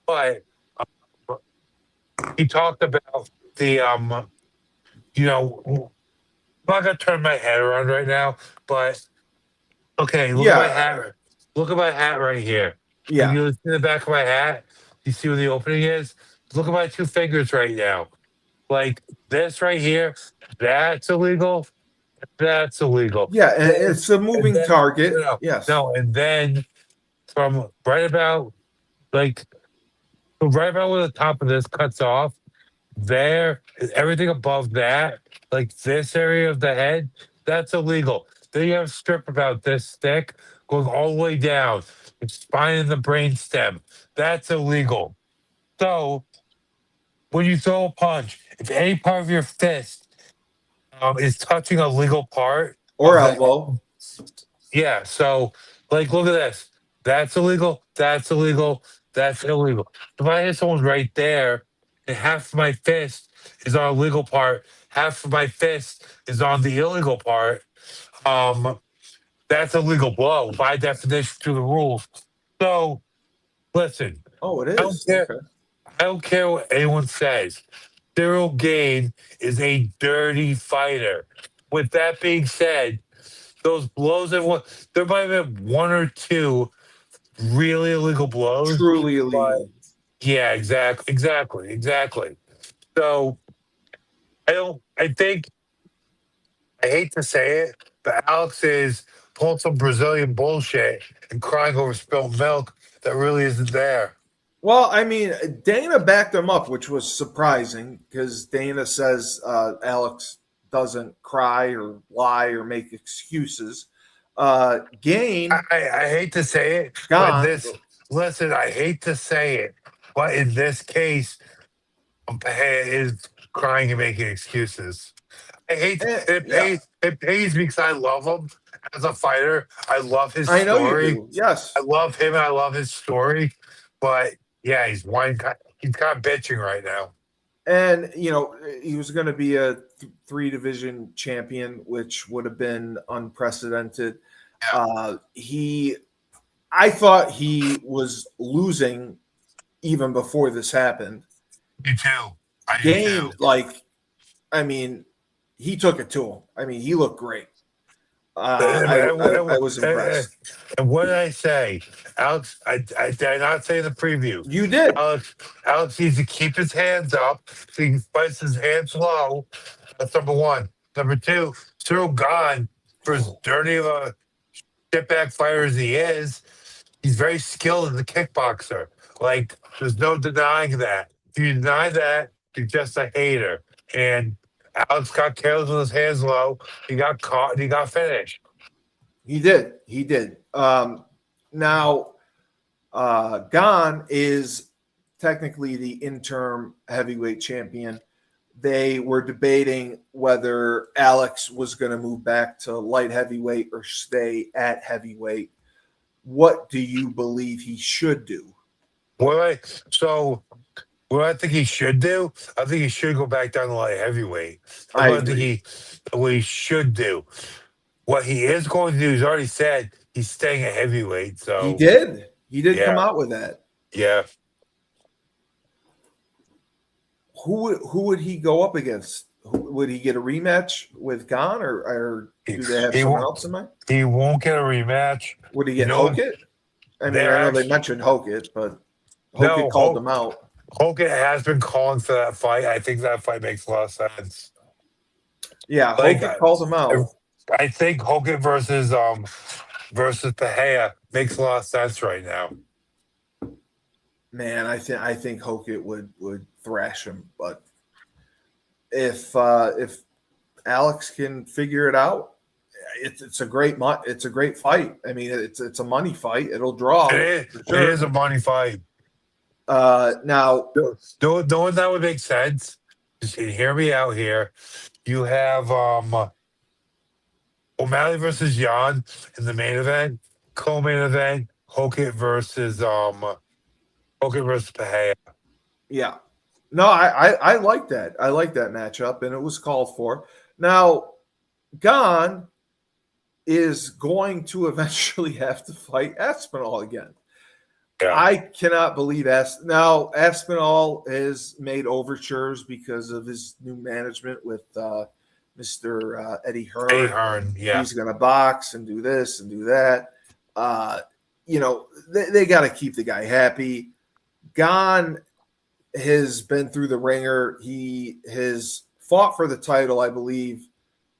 but he talked about the I'm not gonna turn my head around right now, but okay, look at my hat. Look at my hat right here. Yeah. When you see the back of my hat, you see where the opening is? Look at my two fingers right now. Like this right here, that's illegal. That's illegal. Yeah, and it's a moving target. Yes. No, and then from right about where the top of this cuts off, there, everything above that, like this area of the head, that's illegal. Then you have a strip about this thick going all the way down, the spine and the brain stem. That's illegal. So when you throw a punch, if any part of your fist is touching a legal part Or of the elbow. yeah, so like look at this. That's illegal. That's illegal. That's illegal. If I hit someone right there, and half of my fist is on a legal part, half of my fist is on the illegal part, that's a legal blow by definition to the rules. So listen, Oh, it I don't is. care. Okay. I don't care what anyone says. Cyril Gane is a dirty fighter. With that being said, those blows there might have been one or two really illegal blows. Truly illegal. Yeah, exactly. So I hate to say it, but Alex is pulling some Brazilian bullshit and crying over spilled milk that really isn't there. Well, I mean, Dana backed him up, which was surprising because Dana says Alex doesn't cry or lie or make excuses. Gane, I hate to say it, Gone. Listen, I hate to say it, but in this case, is crying and making excuses. I hate Yeah. it pays me because I love him as a fighter. I love his I know you story. do. Yes. I love him and I love his story. But yeah, he's kind of bitching right now. And he was going to be a 3 division champion, which would have been unprecedented. I thought he was losing even before this happened. You too. I do Gained too. he took it to him. He looked great. I was impressed. And what did I say, Alex? I did I not say in the preview? You did. Alex needs to keep his hands up. So he fights his hands low. That's number one. Number two, Cyril Gahn, for as dirty of a shitbag fighter as he is, he's very skilled as a kickboxer. There's no denying that. If you deny that, you're just a hater. And Alex got careless with his hands low. He got caught and he got finished. He did. Now, Gahn is technically the interim heavyweight champion. They were debating whether Alex was going to move back to light heavyweight or stay at heavyweight. What do you believe he should do? What I think he should do, I think he should go back down to light heavyweight. What he should do. What he is going to do, he's already said he's staying at heavyweight. So he did come out with that. Yeah. Who would he go up against? Would he get a rematch with Gahn, or do they have someone else in mind? He won't get a rematch. Would he get Hokett? I know they mentioned Hokett, but Hokett called him out. Hokett has been calling for that fight. I think that fight makes a lot of sense. Yeah, Hokett called him out. I think Hokett versus Pahea makes a lot of sense right now. Man, I think Hokett would thrash him, but if Alex can figure it out, it's a great fight. It's a money fight. It'll draw. It is a money fight. Now, knowing that would make sense. Just hear me out here. You have O'Malley versus Jan in the main event. Co-main event, Hokett versus Pahea. Yeah. No, I like that. I like that matchup, and it was called for. Now, Gahn is going to eventually have to fight Aspinall again. Yeah. I cannot believe now Aspinall has made overtures because of his new management with Mr. Eddie Hearn. Eddie Hearn, yeah. He's going to box and do this and do that. They got to keep the guy happy. Gahn has been through the ringer. He has fought for the title, I believe,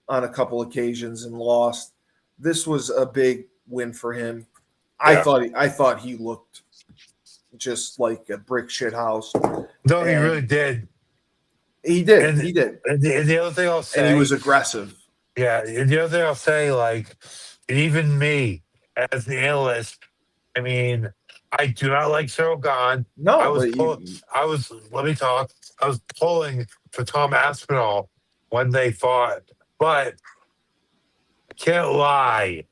on a couple occasions and lost. This was a big win for him. Yeah. I thought he looked just like a brick shit house. No, he really did. He did. He did. And the other thing I'll say, and he was aggressive. Yeah, and the other thing I'll say, and even me as the analyst, I do not like Cyril Gahn. No, I was pulling for Tom Aspinall when they fought, but can't lie.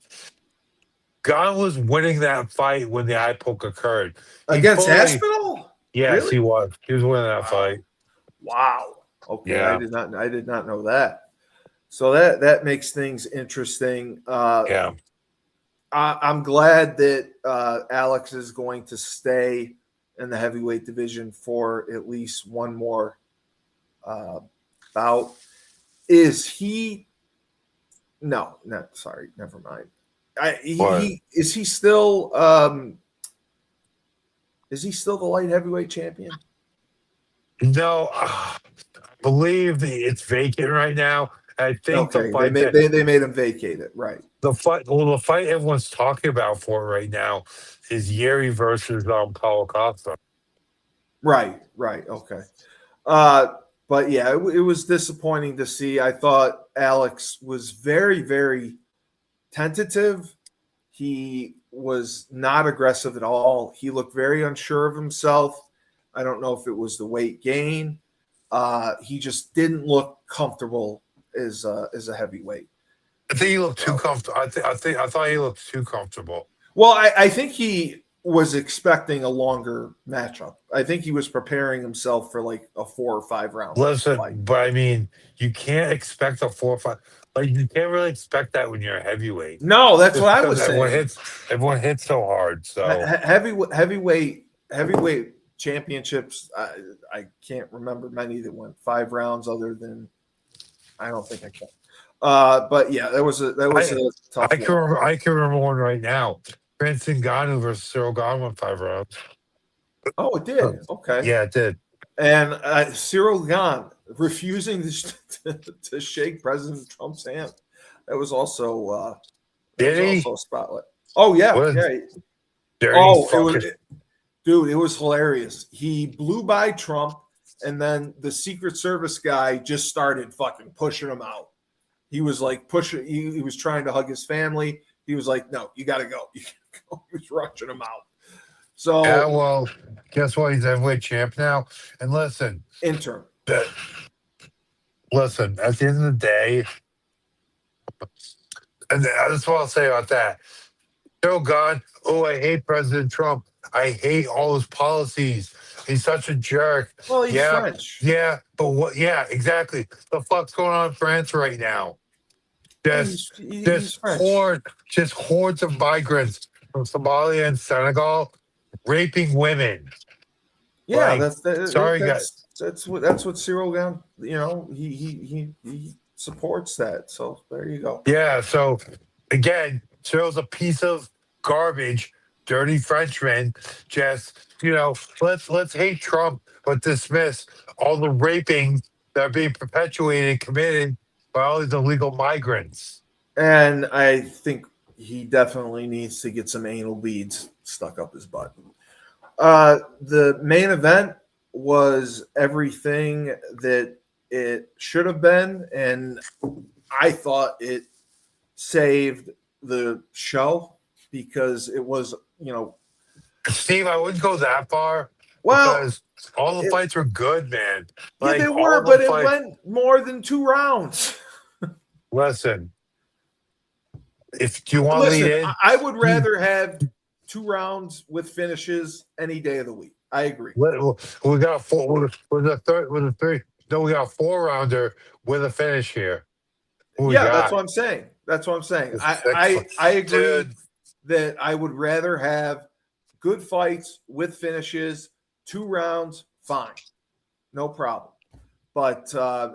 Gahn was winning that fight when the eye poke occurred. Against Aspinall? Yes, really? He was. He was winning that fight. Wow. Okay, yeah. I did not know that. So that makes things interesting. Yeah. I'm glad that Alex is going to stay in the heavyweight division for at least one more bout. Is he? No, sorry, never mind. Is he still the light heavyweight champion? No, I believe it's vacant right now. I think they made him vacate it, right? The fight everyone's talking about for it right now is Yeri versus Paulo Costa. Right, okay. But yeah, it was disappointing to see. I thought Alex was very, very tentative. He was not aggressive at all. He looked very unsure of himself. I don't know if it was the weight gain. He just didn't look comfortable as a heavyweight. I think he looked too comfortable. I thought he looked too comfortable. Well, I think he was expecting a longer matchup. I think he was preparing himself for like a 4 or 5 round. Listen, fight. but I mean, you can't expect a 4 or 5. Like you can't really expect that when you're a heavyweight. No, that's Just what I because was saying. Everyone hits so hard. So heavyweight championships. I can't remember many that went 5 rounds. Other than I don't think I can. But yeah, that was a tough. I can remember one right now. Francis Ngannou versus Cyril Gane went 5 rounds. Oh, it did. Okay. Yeah, it did. And Cyril Gane refusing to shake President Trump's hand. That was also also a spotlight. Oh yeah, yeah. It was hilarious. He blew by Trump, and then the Secret Service guy just started fucking pushing him out. He was like pushing. He was trying to hug his family. He was like, "No, you got to go." He was rushing him out. So yeah, well, guess what? He's heavyweight champ now. And listen, interim. Listen, at the end of the day, and that's what I'll say about that. Oh God, I hate President Trump. I hate all his policies. He's such a jerk. Well, he's French. Yeah, but what? Yeah, exactly. The fuck's going on in France right now? Just hordes of migrants from Somalia and Senegal raping women. Yeah, like, guys. That's what Cyril Gane. He supports that. So there you go. Yeah. So again, Cyril's a piece of garbage, dirty Frenchman. Just let's hate Trump, but dismiss all the raping that are being perpetuated and committed by all these illegal migrants. And I think he definitely needs to get some anal beads stuck up his butt. The main event was everything that it should have been, and I thought it saved the show because it was, Steve, I wouldn't go that far. Well, because all the fights were good, man. Yeah, they were, but it went more than 2 rounds. Listen, if you want to lead in, I would rather have 2 rounds with finishes any day of the week. I agree. We got 4. With a 3. No, we got a 4-rounder with a finish here. That's what I'm saying. I agree that I would rather have good fights with finishes, 2 rounds, fine, no problem. But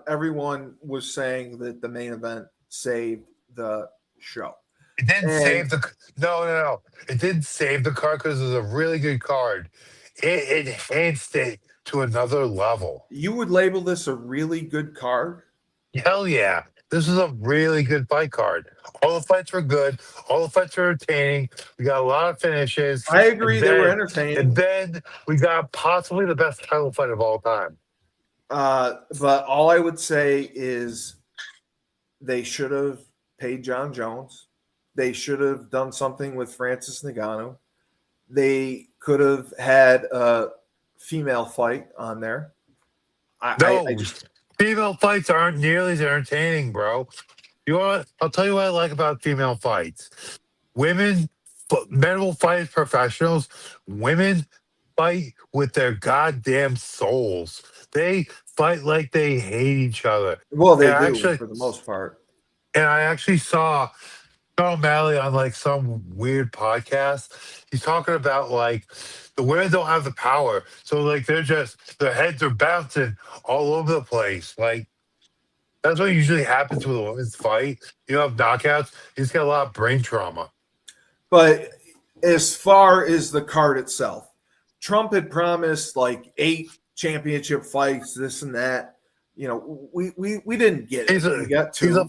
everyone was saying that the main event saved the show. It didn't save the no. It didn't save the card because it was a really good card. It enhanced it to another level. You would label this a really good card? Hell yeah. This is a really good fight card. All the fights were good. All the fights were entertaining. We got a lot of finishes. I agree, they were entertaining. And then we got possibly the best title fight of all time. But all I would say is they should have paid John Jones. They should have done something with Francis Ngannou. They could have had a female fight on there. Female fights aren't nearly as entertaining, bro. I'll tell you what I like about female fights. Men will fight as professionals. Women fight with their goddamn souls. They fight like they hate each other. Well, they do actually, for the most part. And I actually saw Sean O'Malley on like some weird podcast. He's talking about like the women don't have the power, so like their heads are bouncing all over the place. Like that's what usually happens with a women's fight. You have knockouts. You just get a lot of brain trauma. But as far as the card itself, Trump had promised like 8 championship fights, this and that. We didn't get it. We got 2.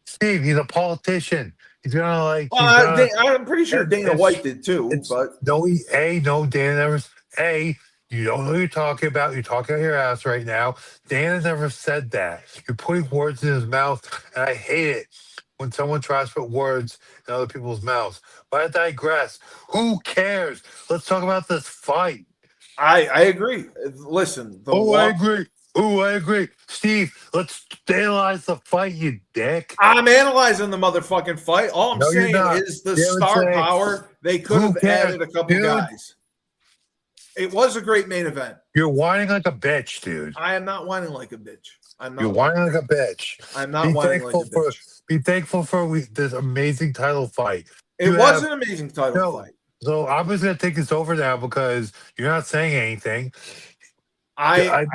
Steve, he's a politician. He's gonna like. I'm pretty sure Dana White did too. But Dana never. You don't know what you're talking about. You're talking out your ass right now. Dana never said that. You're putting words in his mouth, and I hate it when someone tries to put words in other people's mouths. But I digress. Who cares? Let's talk about this fight. I agree. Listen. I agree. Ooh, I agree. Steve, let's analyze the fight, you dick. I'm analyzing the motherfucking fight. All I'm No, you're saying not. is the You haven't star said- power. They could Who have cares, added a couple dude? guys. It was a great main event. You're whining like a bitch, dude. I am not whining like a bitch. I'm not. You're whining like a bitch. I'm not whining like a bitch. Be thankful for this amazing title fight. It was an amazing title fight. So I'm just gonna take this over now because you're not saying anything. Anyway,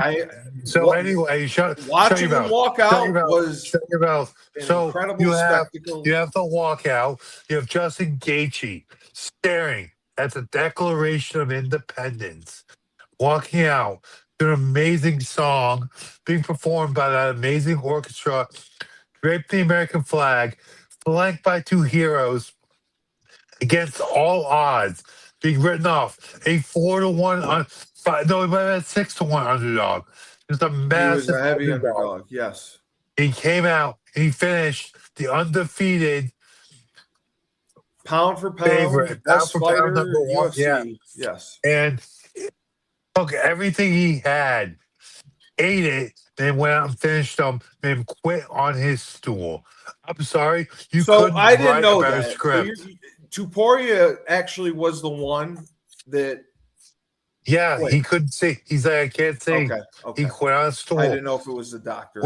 watching him walk out was shut your mouth. an incredible spectacle. You have the walkout. You have Justin Gaethje staring at the Declaration of Independence, walking out to an amazing song being performed by that amazing orchestra, draped the American flag, flanked by two heroes against all odds, being written off. A 4-1 no, he might have had 6-1 underdog. Just a massive. He was a heavy underdog. Yes. He came out and he finished the undefeated pound for pound favorite, best fighter number one. UFC. Yeah. Yes. And took everything he had, ate it, then went out and finished them, made him quit on his stool. I'm sorry, I didn't know a better that. script. So Topuria actually was the one that. Yeah, he couldn't see. He's like, I can't see. Okay. He quit on his stool. I didn't know if it was the doctor.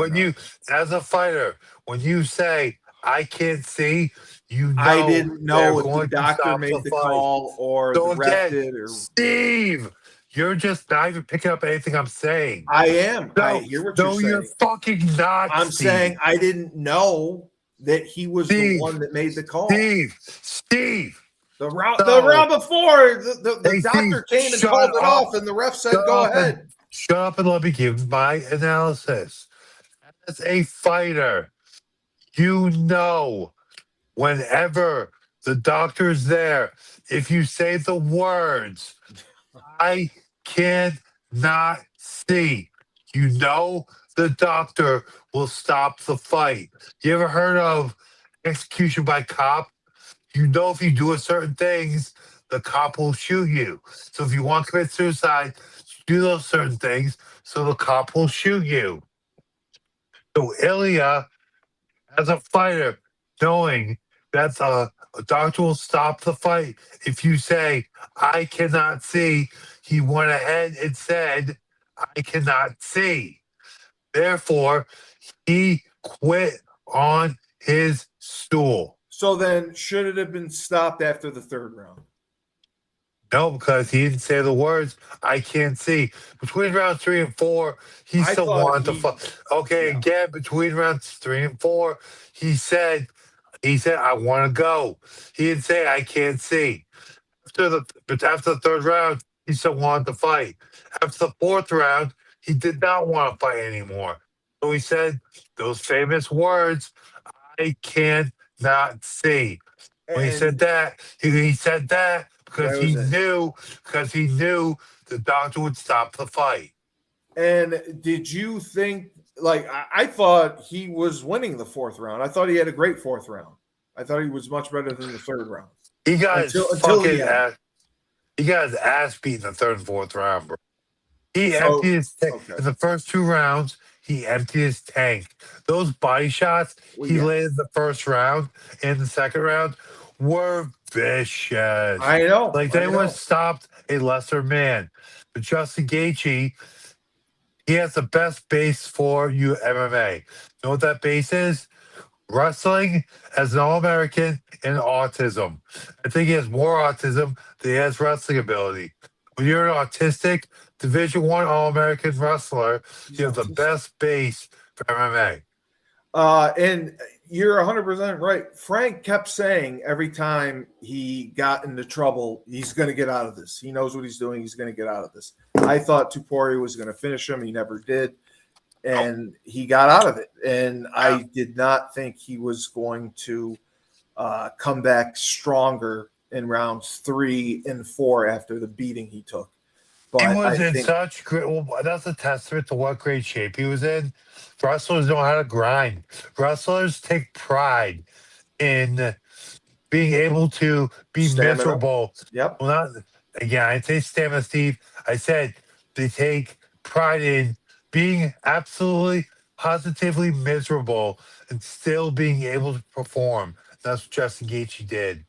As a fighter, when you say I can't see, you know. I didn't know if the doctor made the call or so the ref did. Or Steve, you're just not even picking up anything I'm saying. I am. No, I hear what you're saying. You're fucking not. I'm saying I didn't know that he was the one that made the call. Steve. The round before, the doctor came and called it off, and the ref said, "Go ahead." Shut up and let me give my analysis. As a fighter, you know, whenever the doctor's there, if you say the words, "I cannot see," you know the doctor will stop the fight. You ever heard of execution by cop? You know if you do a certain things, the cop will shoot you. So if you want to commit suicide, do those certain things so the cop will shoot you. So Illia, as a fighter, knowing that a doctor will stop the fight, if you say, I cannot see, he went ahead and said, I cannot see. Therefore, he quit on his stool. So then, should it have been stopped after the third round? No, because he didn't say the words, I can't see. Between rounds 3 and 4, he still wanted to fight. Okay, yeah. Again, between rounds 3 and 4, he said, I want to go. He didn't say, I can't see. After the third round, he still wanted to fight. After the fourth round, he did not want to fight anymore. So he said those famous words, I can't not see. When he said that, he said that because he knew the doctor would stop the fight. And did you think, I thought he was winning the fourth round. I thought he had a great fourth round. I thought he was much better than the third round. He got his ass beat in the third and fourth round, bro. He emptied his tank. In the first 2 rounds, he emptied his tank. Those body shots he landed in the first round and the second round were vicious. I know. They would have stopped a lesser man. But Justin Gaethje, he has the best base for MMA. You know what that base is? Wrestling as an All-American and autism. I think he has more autism than he has wrestling ability. When you're an autistic Division I All-American wrestler, you have the best base for MMA. And you're 100% right. Frank kept saying every time he got into trouble, he's going to get out of this. He knows what he's doing. He's going to get out of this. I thought Topuria was going to finish him. He never did. And he got out of it. And I did not think he was going to come back stronger in rounds 3 and 4 after the beating he took. But he was in such great. Well, that's a testament to what great shape he was in. Wrestlers know how to grind. Wrestlers take pride in being able to be miserable. Yep. Well, not again. I say stamina, Steve. I said they take pride in being absolutely positively miserable and still being able to perform. That's what Justin Gaethje did.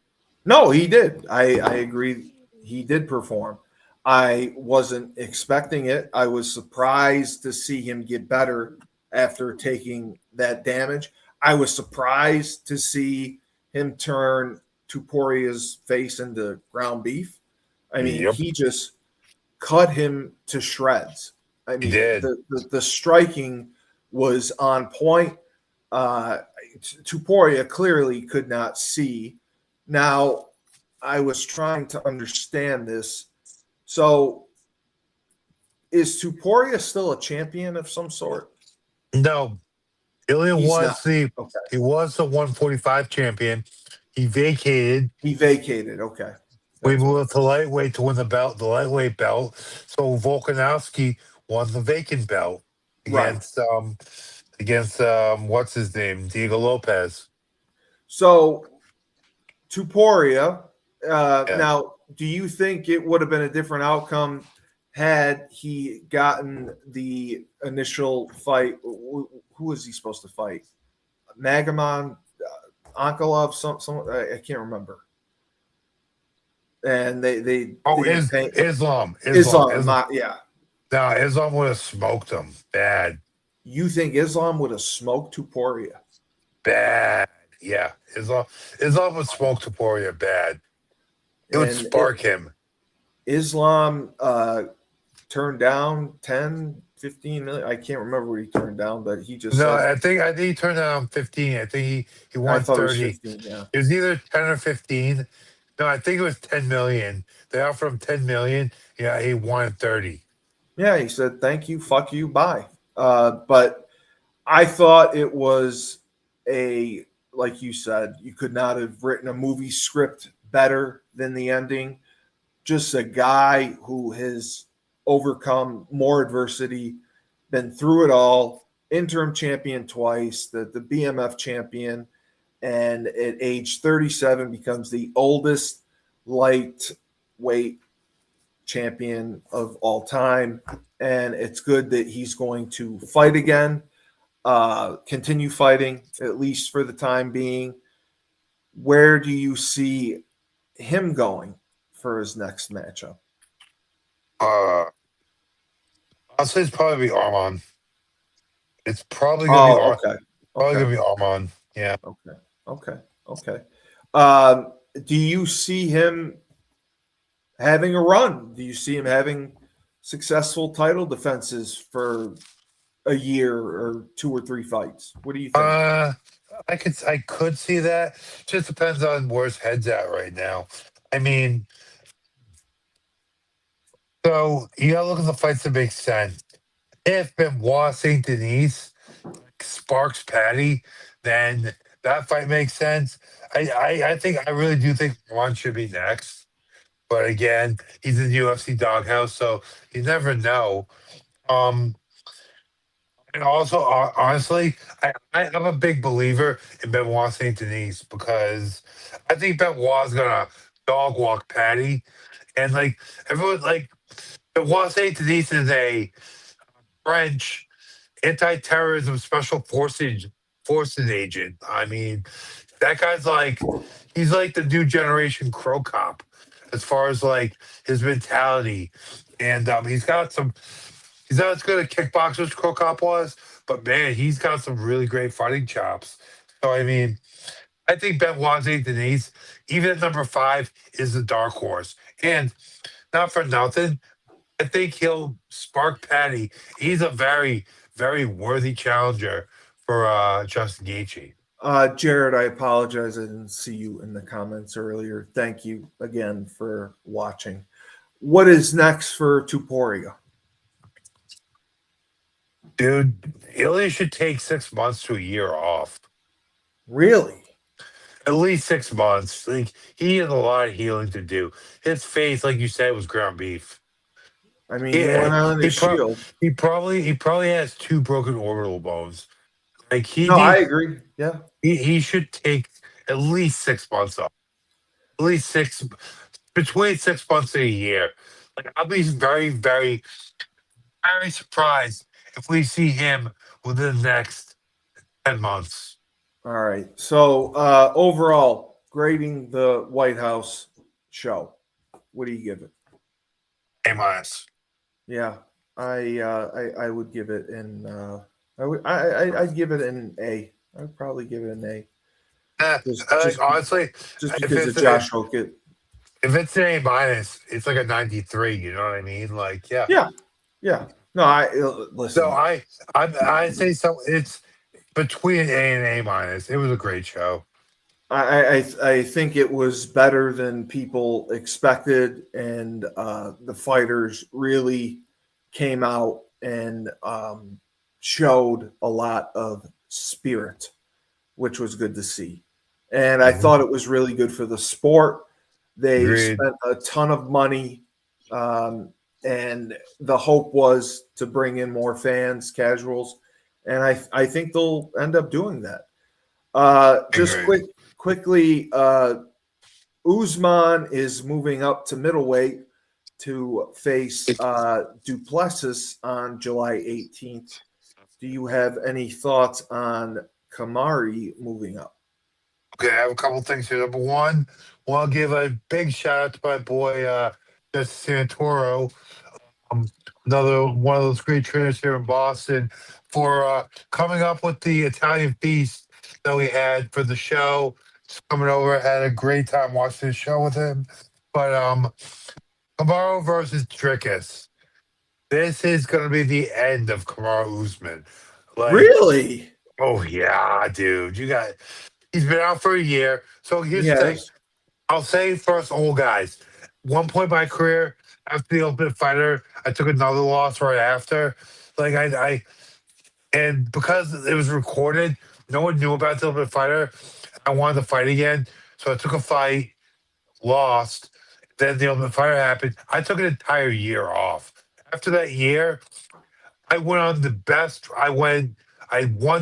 No, he did. I agree. He did perform. I wasn't expecting it. I was surprised to see him get better after taking that damage. I was surprised to see him turn Tuporia's face into ground beef. I mean, Yep, he just cut him to shreds. I he mean, did. the striking was on point. Uh, Tuporia clearly could not see. Now, I was trying to understand this. So, is Tuporia still a champion of some sort? No, Ilya He's not. Okay. he was the 145 champion. He vacated. He vacated. Okay. We That's what. moved to lightweight to win the lightweight belt. So Volkanovski won the vacant belt Right. against what's his name, Diego Lopez. So, Tuporia. Yeah. Now, do you think it would have been a different outcome had he gotten the initial fight? Who was he supposed to fight? Magomed, Ankalov, I can't remember. And they didn't pay Islam. yeah. No, Islam would have smoked him bad. You think Islam would have smoked Tuporia? Bad. Yeah. Islam would smoke Topuria bad. It would spark him. Islam turned down 10, 15 million. I can't remember what he turned down, but he just No, said, I think he turned down 15. I think he I won thought it was 30. 15, yeah. It was either 10 or 15. No, I think it was 10 million. They offered him 10 million. Yeah, he won 30. Yeah, he said, thank you, fuck you, bye. But I thought it was like you said, you could not have written a movie script better than the ending. Just a guy who has overcome more adversity, been through it all, interim champion twice, the BMF champion, and at age 37 becomes the oldest lightweight champion of all time. And it's good that he's going to fight again, continue fighting, at least for the time being. Where do you see him going for his next matchup? I'll say it's probably be Arman. It's probably gonna be Okay. gonna be Arman. Yeah. Okay. Do you see him having a run? Do you see him having successful title defenses for a year or 2 or 3 fights? What do you think? I could see that. Just depends on where his head's at right now. I mean, so you gotta look at the fights that make sense. If Benoit Saint Denis sparks Patty, then that fight makes sense. I really do think Ron should be next. But again, he's in the UFC doghouse, so you never know. Um, and also, honestly, I'm a big believer in Benoit Saint Denis because I think Benoit's gonna dog walk Patty, and like everyone, like Benoit Saint Denis is a French anti-terrorism forces agent. I mean, that guy's like he's like the new generation Crow Cop as far as like his mentality, and he's not as good at kickboxing as Crow Cop was, but man, he's got some really great fighting chops. So I mean, I think Benoit Saint Denis, even at number 5, is the dark horse, and not for nothing. I think he'll spark Patty. He's a very, very worthy challenger for Justin Gaethje. Jared, I apologize. I didn't see you in the comments earlier. Thank you again for watching. What is next for Tuporia? Dude, Ilya should take 6 months to a year off. Really? At least 6 months. Like he has a lot of healing to do. His face, like you said, was ground beef. I mean, he went on his shield. He probably has 2 broken orbital bones. Like I agree. Yeah. he should take at least 6 months off. At least between 6 months and a year. Like I'll be very, very, very surprised if we see him within the next 10 months. All right. So overall, grading the White House show, what do you give it? A-. Yeah, I would give it an I'd give it an A. I'd probably give it an A. Honestly, Just if because it's of Josh Hokett. if it's an A-, it's like a 93. You know what I mean? Like, yeah. Yeah. No, I listen. So I say so. It's between an A and A-. It was a great show. I think it was better than people expected, and the fighters really came out and showed a lot of spirit, which was good to see. And I thought it was really good for the sport. They Agreed. spent a ton of money, and the hope was to bring in more fans, casuals, and I think they'll end up doing that. Just Agreed. quickly, Usman is moving up to middleweight to face Duplessis on July 18th. Do you have any thoughts on Kamari moving up? Okay, I have a couple things here. Number one, want to give a big shout out to my boy Justin Santoro, another one of those great trainers here in Boston, for coming up with the Italian feast that we had for the show. Just coming over, had a great time watching the show with him. But Kamaru versus Dricus. This is going to be the end of Kamaru Usman. Like, Really? oh yeah, dude, he's been out for a year. So here's the thing. Yes. I'll say first, old guys. One point in my career, after the Ultimate Fighter, I took another loss right after. Like and because it was recorded, no one knew about the Ultimate Fighter. I wanted to fight again, so I took a fight, lost. Then the Ultimate Fighter happened. I took an entire year off. After that year, I went on the best. I won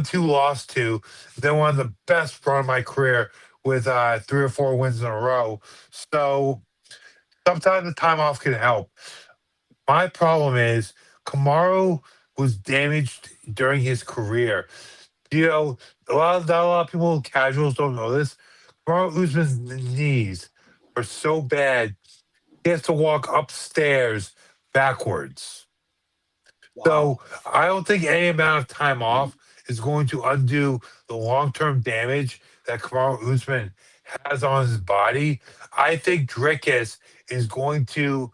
two, lost two. Then one of the best run of my career with 3 or 4 wins in a row. So sometimes the time off can help. My problem is Kamaru was damaged during his career. You know, not a lot of people, casuals, don't know this. Kamaru Usman's knees are so bad, he has to walk upstairs backwards. So I don't think any amount of time off is going to undo the long-term damage that Kamaru Usman has on his body. I think Dricus is going to.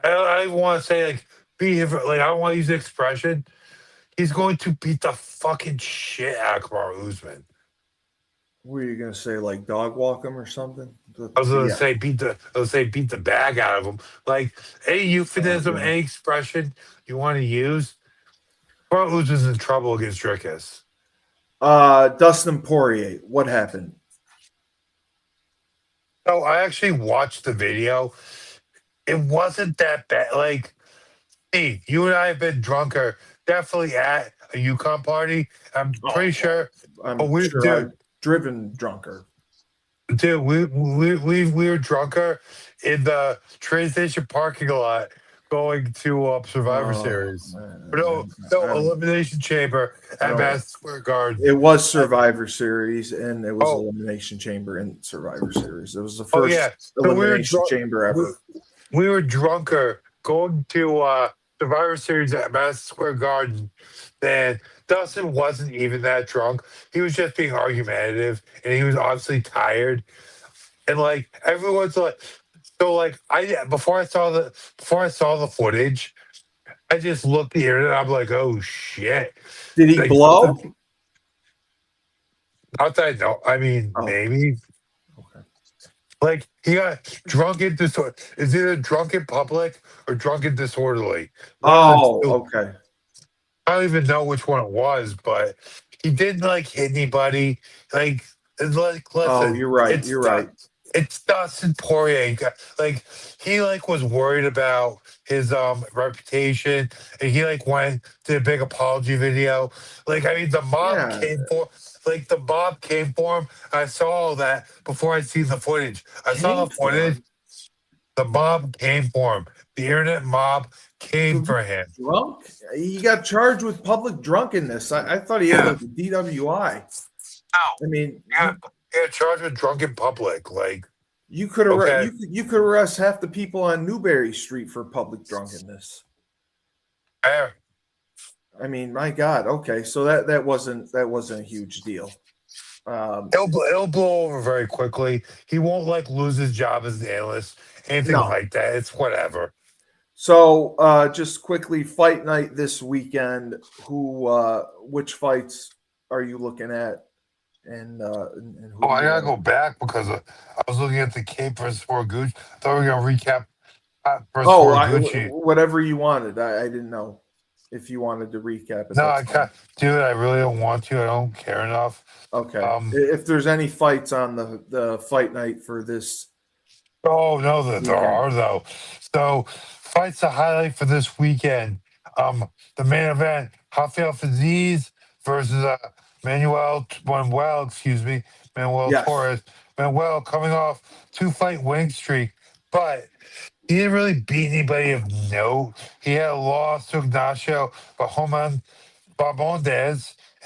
I want to say like I don't want to use the expression. He's going to beat the fucking shit out of Kamaru Usman. What are you gonna say? Like dog walk him or something? I was gonna say beat the bag out of him. Like any euphemism, any expression you want to use. Kamaru Usman's in trouble against Dricus. Dustin Poirier, what happened? So I actually watched the video. It wasn't that bad. Like, hey, you and I have been drunker, definitely at a UConn party. I'm pretty sure. I'm Dude, I've driven drunker. Dude, we were drunker in the train station parking lot going to Survivor Series. No, Elimination Chamber at Madison Square Garden. It was Survivor Series, and it was Elimination Chamber and Survivor Series. It was the first Elimination Chamber ever. We were drunker going to Survivor Series at Madison Square Garden. And Dustin wasn't even that drunk. He was just being argumentative, and he was obviously tired. And like everyone's like, so like before I saw the footage, I just looked at the internet. I'm like, oh shit! Did he blow? Not that I know. I mean, maybe. Okay. Like he got drunk in disorder. Is either drunk in public or drunk and disorderly. Okay. I don't even know which one it was, but he didn't like hit anybody. Like listen. You're right. You're right. It's Dustin Poirier. Like he was worried about his reputation, and he did a big apology video. Like I mean, the mob came for him. I saw all that before I seen the footage. I saw the footage. The mob came for him. The internet mob came for him. Drunk? He got charged with public drunkenness. I thought he had like a DWI. I mean, Yeah, charged with drunk in public. Like, you could okay. you could arrest half the people on Newberry Street for public drunkenness. Fair. I mean, my God. Okay, so that wasn't a huge deal. It'll blow over very quickly. He won't like lose his job as an analyst, anything like that. It's whatever. So just quickly, fight night this weekend. Which fights are you looking at? And who I gotta go back because I was looking at the Cape versus Horiguchi. I thought we were gonna recap versus Horiguchi. Whatever you wanted. I didn't know if you wanted to recap it. No, I can't do it. I really don't want to. I don't care enough. Okay. If there's any fights on the fight night for this. Oh no, there are though. So fights to highlight for this weekend. The main event: Rafael Fiziev versus Manuel Torres. Manuel coming off 2-fight winning streak, but he didn't really beat anybody of note. He had a loss to Ignacio Bahamondes,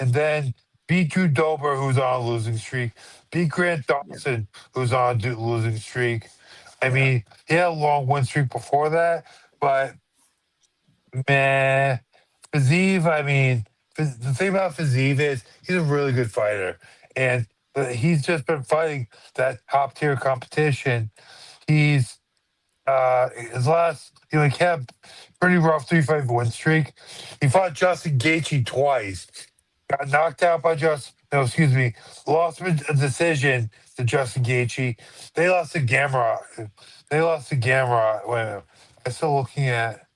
and then beat Drew Dober, who's on a losing streak, beat Grant Dawson, who's on a losing streak. I mean, he had a long win streak before that, but man, Fiziev, I mean, the thing about Fiziev is he's a really good fighter, and he's just been fighting that top tier competition. He's his last, he had pretty rough 3-fight win streak. He fought Justin Gaethje twice, got knocked out by lost a decision to Justin Gaethje. They lost to Gamrot. Wait a minute. I'm still looking at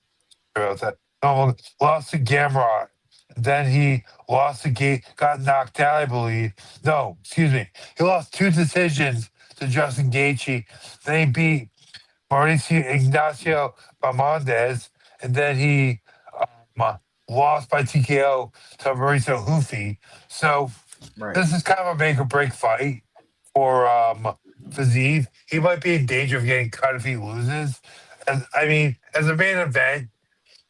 that. No, lost to Gamrot. Then he lost the gate, got knocked out, I believe. No, excuse me. He lost 2 decisions to Justin Gaethje. Then he beat Ignacio Bahamondes, and then he lost by TKO to Mauricio Hufi. So this is kind of a make or break fight for Fiziev. He might be in danger of getting cut if he loses. As a main event,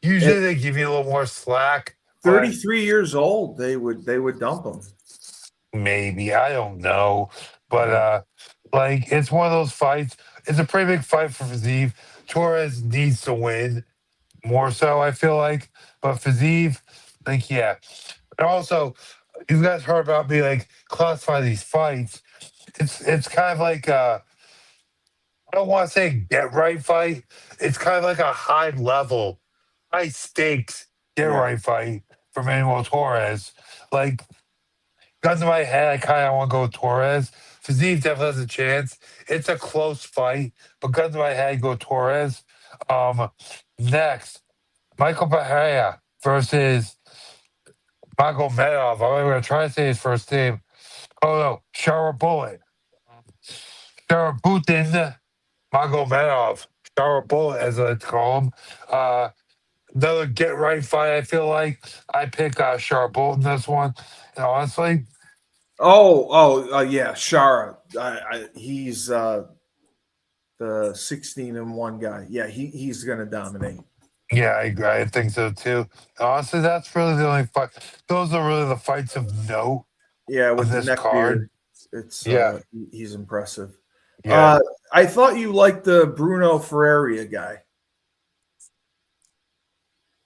usually they give you a little more slack. 33 years old, they would dump him. Maybe, I don't know, but it's one of those fights. It's a pretty big fight for Fiziev. Torres needs to win more so, I feel like, but Fiziev, yeah. And also, you guys heard about me classify these fights. It's kind of like I don't want to say get right fight. It's kind of like a high level, high stakes get right fight for Manuel Torres. Guns in my head, I kind of want to go with Torres. Fiziev definitely has a chance. It's a close fight, but guns in my head, go Torres. Next, Michael Bahia versus Magomedov. I'm going to try to say his first name. Oh no, Sharabutin Magomedov. Sharabutin, as I call him. Another get right fight. I feel like I pick Sharabutin this one. And honestly. Yeah, Shara. He's the 16-1 guy. Yeah, he's going to dominate. Yeah, I agree. I think so too. Honestly, that's really the only fight. Those are really the fights of note. Yeah, with this the card. It's he's impressive. Yeah. I thought you liked the Bruno Ferreira guy.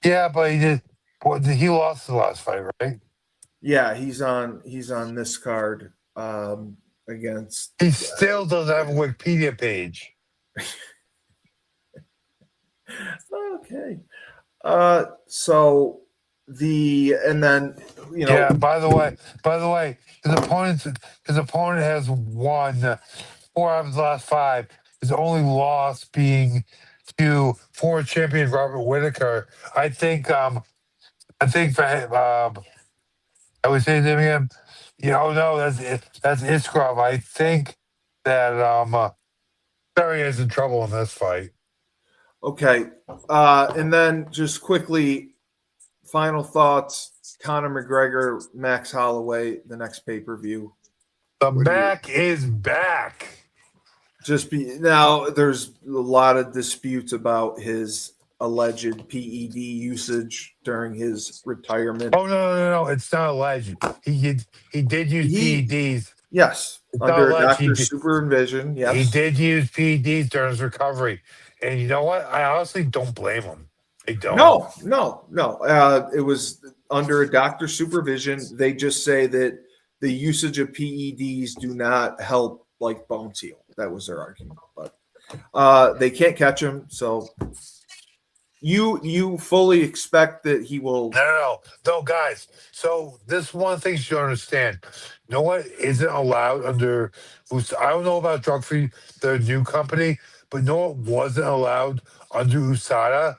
Yeah, but he did. He lost the last fight, right? Yeah, he's on this card against. He still doesn't have a Wikipedia page. Okay. So and then Yeah. By the way, his opponent has won 4 out of his last 5. His only loss being to former champion Robert Whitaker. I think for him, I would say his name again. No, that's Iskrov. I think that Barry is in trouble in this fight. Okay. And then just quickly, final thoughts. Conor McGregor, Max Holloway, the next pay-per-view. The Mac is back. Now there's a lot of disputes about his alleged PED usage during his retirement. Oh no! It's not alleged. He did use PEDs. Yes, It's not under a alleged. doctor's supervision. Yes, He did use PEDs during his recovery, and you know what? I honestly don't blame him. I don't. No. It was under a doctor's supervision. They just say that the usage of PEDs do not help like bones heal. That was their argument, but they can't catch him. So you fully expect that he will? No, guys. So this is one of the things you understand. You know what isn't allowed under? I don't know about drug free, the new company, but no, it wasn't allowed under USADA.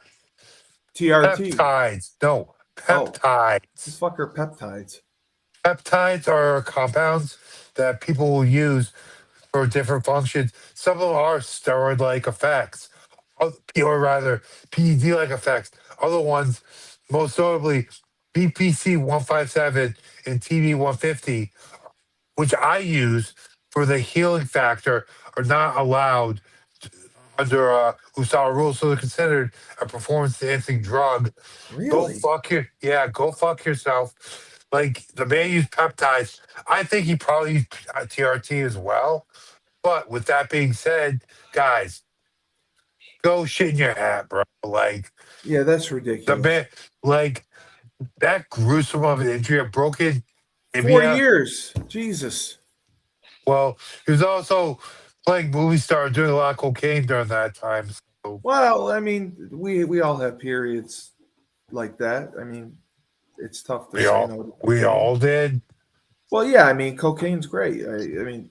TRT. Peptides. No, peptides. This fucker peptides. Peptides are compounds that people will use for different functions. Some of them are steroid-like effects, or rather PED-like effects. Other ones, most notably BPC 157 and TB 150, which I use for the healing factor, are not allowed under USADA rules, so they're considered a performance-enhancing drug. Really? Go fuck yourself. Like, the man used peptides. I think he probably used TRT as well. But with that being said, guys, go shit in your hat, bro. Like, yeah, that's ridiculous. The man, like, that gruesome of an injury, a broken 4 years. Jesus. Well, he was also playing movie star, doing a lot of cocaine during that time. So. Well, I mean, we all have periods like that. I mean, it's tough to say no. We all did. Well, yeah. I mean, cocaine's great. I mean,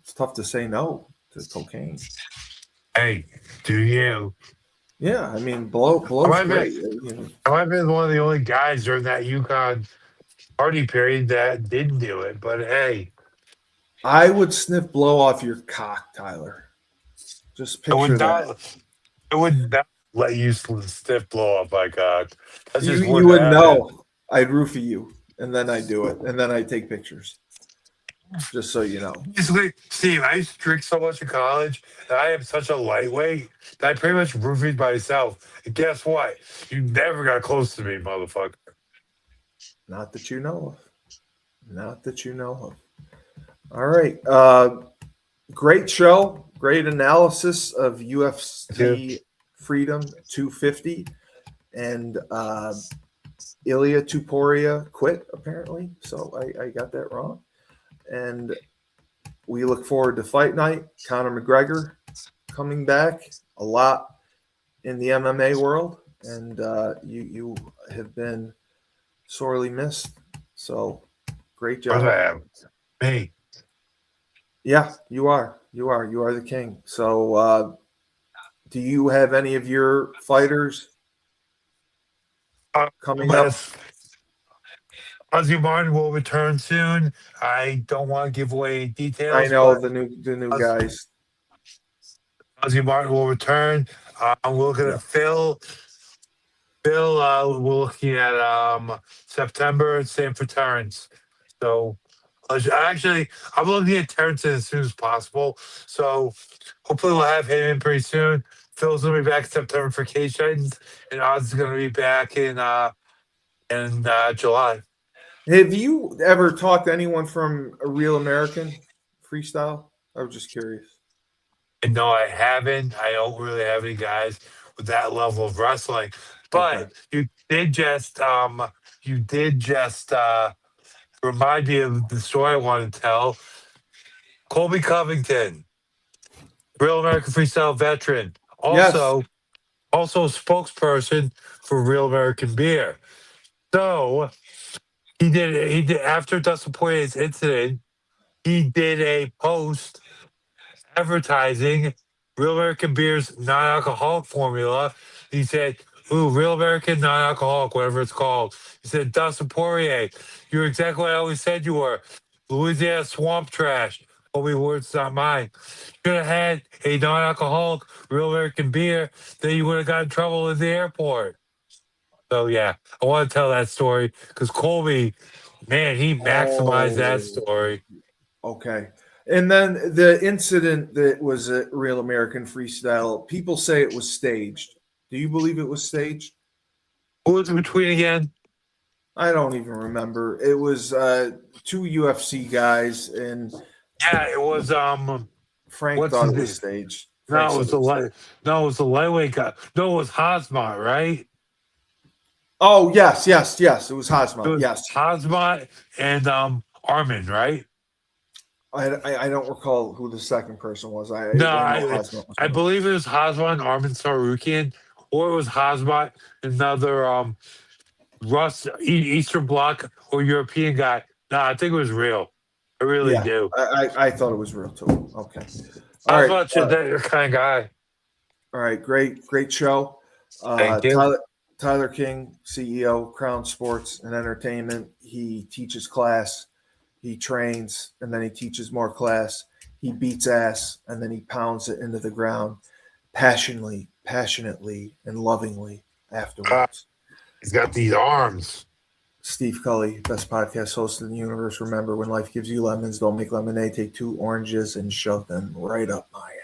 it's tough to say no to cocaine. Hey, do you? Yeah, I mean, blow's great. I might have been one of the only guys during that UConn party period that didn't do it, but hey. I would sniff blow off your cock, Tyler. Just picture that. I would not let you sniff blow off my cock. You wouldn't know. I'd roofie you, and then I'd do it, and then I'd take pictures. Just so you know. Basically, Steve, I used to drink so much in college, and I am such a lightweight that I pretty much roofied myself. And guess what? You never got close to me, motherfucker. Not that you know of. Not that you know of. All right. Great show. Great analysis of UFC Freedom 250. And Illia Topuria quit, apparently. So I got that wrong. And we look forward to fight night. Conor McGregor coming back. A lot in the MMA world. And you have been sorely missed. So great job. Hey. Yeah, you are. You are the king. So do you have any of your fighters coming up? Ozzy Martin will return soon. I don't want to give away details. I know the new guys. Ozzy Martin will return. We're looking at Phil. We're looking at September. Same for Terrence. So actually, I'm looking at Terrence as soon as possible. So hopefully we'll have him in pretty soon. Phil's gonna be back in September for Cage Titans, and Oz is gonna be back in July. Have you ever talked to anyone from a Real American Freestyle? I was just curious. And no, I haven't. I don't really have any guys with that level of wrestling. But you did just remind me of the story I want to tell. Colby Covington, Real American Freestyle veteran, also a spokesperson for Real American Beer. So he did after Dustin Poirier's incident, he did a post advertising Real American Beer's non-alcoholic formula. He said, "Ooh, Real American non-alcoholic, whatever it's called." He said, "Dustin Poirier, you're exactly what I always said you were. Louisiana swamp trash." Only words, not mine. Should have had a non-alcoholic Real American Beer, then you would have got in trouble at the airport. So yeah, I want to tell that story because Colby, man, he maximized that story. Okay. And then the incident that was a Real American Freestyle, people say it was staged. Do you believe it was staged? Who was in between again? I don't even remember. It was two UFC guys, and Yeah, it was Frank what's thought his it was name? staged. No, Frank it was said no, it was the lightweight guy. No, it was Hosmot, right? Oh, yes. It was It Hosma. was Yes. Hosmot and Armin, right? I don't recall who the second person was. I No, know Hosma was I one of them. believe it was Hosmot and Armin Sarukian, or it was Hosmot, another Eastern Bloc or European guy. No, I think it was real. I really Yeah, do. I thought it was real too. Okay. All right. Hosmot's that kind of guy. All right. Great show. Thank you. Tyler King, CEO, Crown Sports and Entertainment. He teaches class, he trains, and then he teaches more class. He beats ass, and then he pounds it into the ground passionately, and lovingly afterwards. He's got these arms. Steve Cully, best podcast host in the universe. Remember, when life gives you lemons, don't make lemonade. Take 2 oranges and shove them right up my ass.